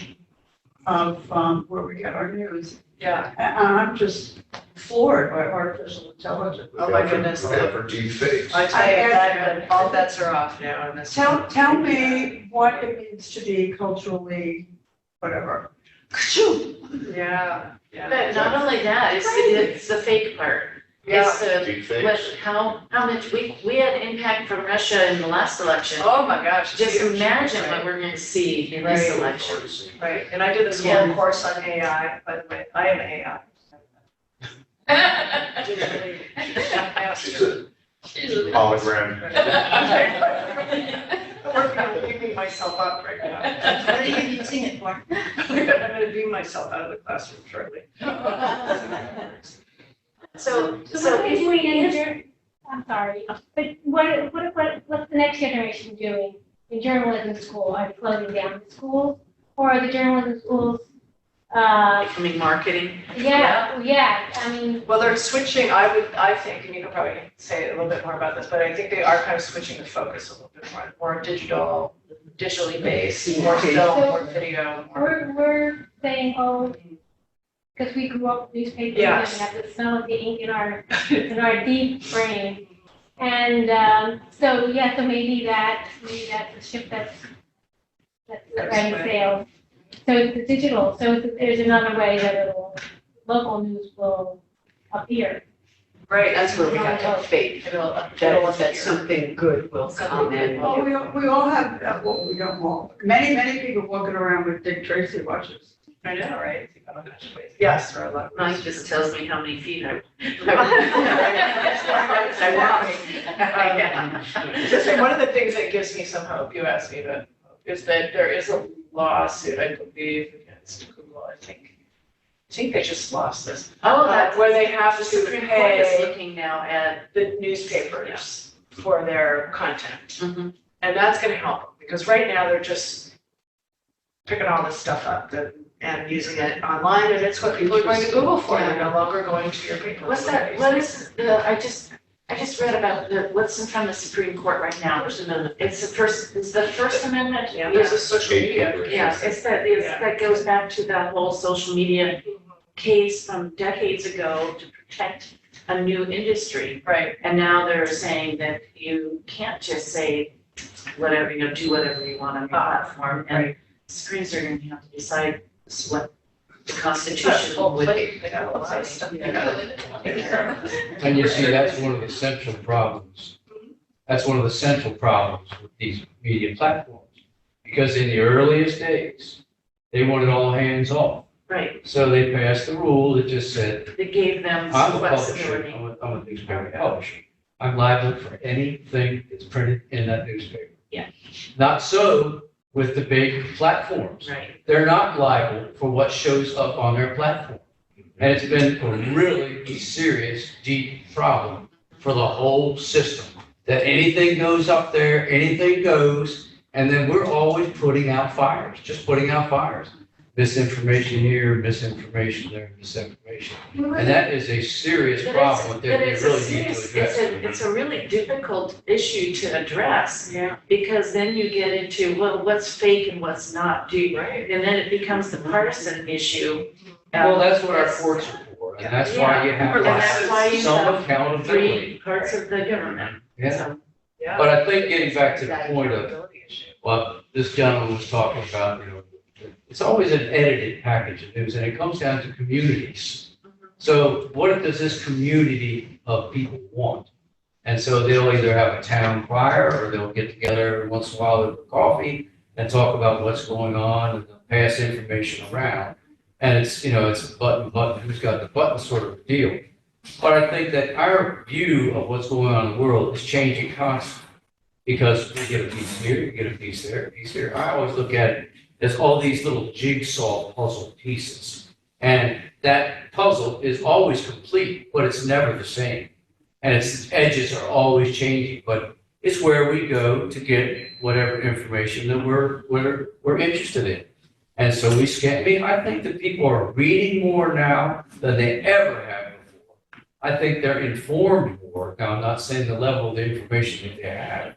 S11: of where we get our news.
S1: Yeah.
S11: And I'm just floored by artificial intelligence.
S1: Oh my goodness.
S21: Look out for deep fakes.
S1: I tell you that all bets are off now in this.
S11: Tell me what it means to be culturally, whatever.
S1: Yeah,
S16: But not only that, it's the fake part. It's
S21: Deep
S16: the,
S21: fakes.
S16: how much, we had impact from Russia in the last election.
S1: Oh my gosh.
S16: Just
S1: huge.
S16: imagine
S1: Right.
S16: what we're gonna see in this
S1: Right.
S16: election.
S1: Right, and I did this
S16: Yeah.
S1: whole course on AI, by the way, I am AI.
S21: She's a hologram.
S1: I'm working on beaming myself up right now.
S18: What are you using it for?
S1: I'm gonna beam myself out of the classroom shortly.
S16: So
S9: what are
S16: if
S9: you
S16: we,
S9: doing in I'm sorry, but what's the next generation doing in journalism school? Are they closing down the schools, or are the journalism schools,
S16: becoming marketing.
S9: yeah, I mean,
S1: Well, they're switching, I think, and you could probably say a little bit more about this, but I think they are kind of switching the focus a little bit more digitally based, more film, more video, more.
S9: we're saying, oh, because we grew up with newspapers and
S1: Yes.
S9: have the smell of the ink in our deep brain. And so maybe that's a ship that's running sails. So it's the digital, so there's another way that local news will appear.
S1: Right.
S13: That's where we have to have faith, that something good will come in.
S11: Well, we all have, well, we don't all, many people walking around with Dick Tracy watches.
S1: I know, right? Yes, or a lot.
S16: Mine just tells me how many feet I.
S1: Just say, one of the things that gives me some hope, you asked me about, is that there is a lawsuit, I believe, against Google, I think they just lost this.
S16: Oh, that's
S1: where they have
S16: the
S1: to
S16: Supreme Court is
S1: pay
S16: looking now at.
S1: the newspapers for their content.
S16: Mm-hmm.
S1: And that's gonna help them, because right now they're just picking all this stuff up and using it online, and it's what people are going to Google for, they're no longer going to your paper.
S16: What's that, what is the, I just read about what's in front of the Supreme Court right now. It's the First Amendment.
S1: Yeah, there's a social media.
S16: Yeah, that goes back to that whole social media case from decades ago to protect a new industry.
S1: Right.
S16: And now they're saying that you can't just say whatever, do whatever you want on your platform. And Supremes are going to have to decide what the Constitution would.
S1: They got a lot of stuff.
S5: And you see, that's one of the central problems. That's one of the central problems with these media platforms. Because in the earliest days, they wanted all hands off.
S16: Right.
S5: So they passed a rule that just said,
S16: They gave them
S5: I'm
S16: some
S5: a publisher,
S16: flexibility.
S5: I'm a newspaper publisher. I'm liable for anything that's printed in that newspaper.
S16: Yeah.
S5: Not so with the big platforms.
S16: Right.
S5: They're not liable for what shows up on their platform. And it's been a really serious, deep problem for the whole system. That anything goes up there, anything goes, and then we're always putting out fires, just putting out fires. Misinformation here, misinformation there, misinformation. And that is a serious problem that we really need to address.
S16: It's a really difficult issue to address.
S1: Yeah.
S16: Because then you get into, well, what's fake and what's not, right? And then it becomes the partisan issue.
S5: Well, that's what our courts are for, and that's why you have
S16: And that's why you
S5: some
S16: have
S5: accountability.
S16: three parts of the government.
S5: Yeah.
S1: Yeah.
S5: But I think getting back to the point of what this gentleman was talking about, it's always an edited package of news, and it comes down to communities. So what does this community of people want? And so they'll either have a town crier, or they'll get together every once in a while over coffee and talk about what's going on, and they'll pass information around. And it's, it's a button, who's got the button sort of deal. But I think that our view of what's going on in the world is changing constantly. Because we get a piece here, you get a piece there, a piece here. I always look at it as all these little jigsaw puzzle pieces. And that puzzle is always complete, but it's never the same. And its edges are always changing, but it's where we go to get whatever information that we're interested in. And so we scan. I mean, I think that people are reading more now than they ever have before. I think they're informed more. Now, I'm not saying the level of the information that they have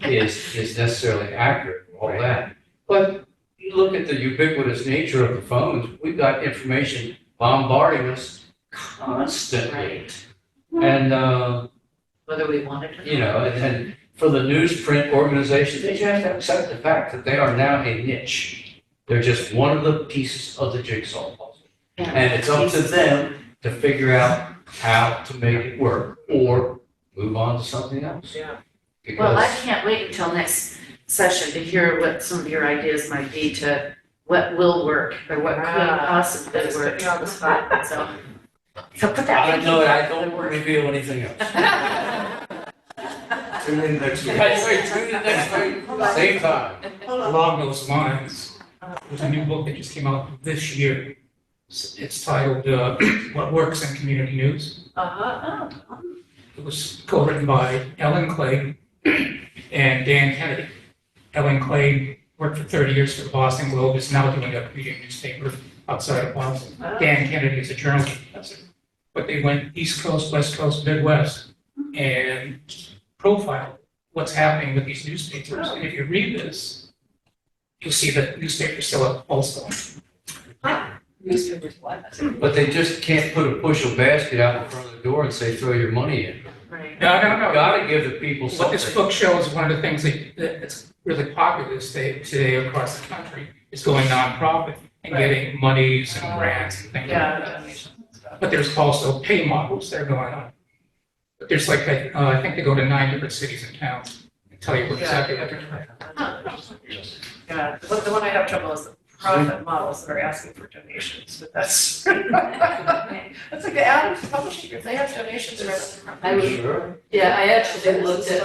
S5: is necessarily accurate, all that. But you look at the ubiquitous nature of the phones, we've got information bombarding us constantly. And,
S6: Whether we want it or not.
S5: you know, and for the newsprint organizations, they just have to accept the fact that they are now a niche. They're just one of the pieces of the jigsaw puzzle. And it's up to them to figure out how to make it work or move on to something else.
S16: Yeah.
S6: Well, I
S5: Because
S6: can't wait until next session to hear what some of your ideas might be to what will work or what could possibly
S16: Let's
S6: work.
S16: put you on the spot.
S6: So put that.
S5: I know I don't reveal anything else.
S8: Tune in next week.
S5: That's right, tune in next week, same time.
S8: Along those lines, there's a new book that just came out this year. It's titled, What Works in Community News. It was co-written by Ellen Clay and Dan Kennedy. Ellen Clay worked for 30 years for the Boston Globe, is now doing a community newspaper outside of Boston. Dan Kennedy is a journalism professor. But they went East Coast, West Coast, Midwest, and profiled what's happening with these newspapers. And if you read this, you'll see that newspapers still have a pulse going.
S6: Newspapers, what?
S5: But they just can't put a bushel basket out in front of the door and say, throw your money in.
S6: Right.
S8: No.
S5: Gotta give the people
S8: What
S5: something.
S8: this book shows, one of the things that's really popular today across the country is going nonprofit and getting monies and grants and things like that. But there's also pay models that are going on. But there's like, I think they go to 9 different cities and towns and tell you exactly what they're doing.
S16: Yeah, the one I have trouble is the profit models that are asking for donations, but that's. That's like the Adams Publishing Group, they have donations for.
S6: I would, yeah, I actually looked at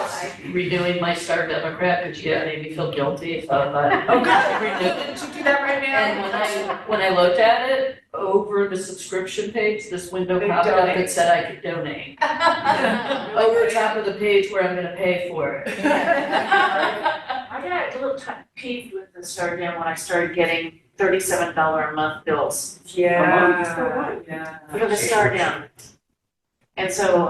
S6: renewing my Star Democrat, because you made me feel guilty of,
S16: Oh, God, did you do that right now?
S6: And when I looked at it, over the subscription page, this window
S16: They
S6: popped up
S16: donate.
S6: that said I could donate. Over top of the page where I'm gonna pay for it.
S16: I got a little peeved with the Star Dem when I started getting $37 a month bills.
S1: Yeah.
S16: Yeah. For the Star Dem. And so,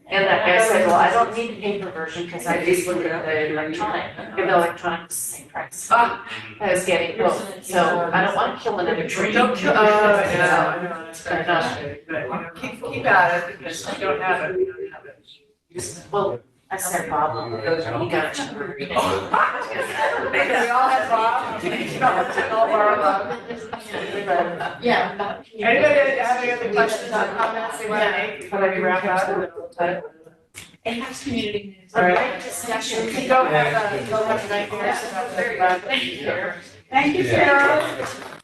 S16: and that guy said, well, I don't need the paper version because I just look at the electronic, and the electronic is the same price. I was getting both, so I don't want to kill another tree. Don't kill. Oh, I know, it's kind of frustrating, but you know, keep at it because if you don't have it, you don't have it. Well, I said Bob, he got it. We all had Bob. All borrow Bob.
S18: Yeah.
S16: Anybody have any other questions or comments they want to make before we wrap up?
S18: It has community news.
S16: All right, discussion. Go have a nightmare.
S11: Thank you, Sarah.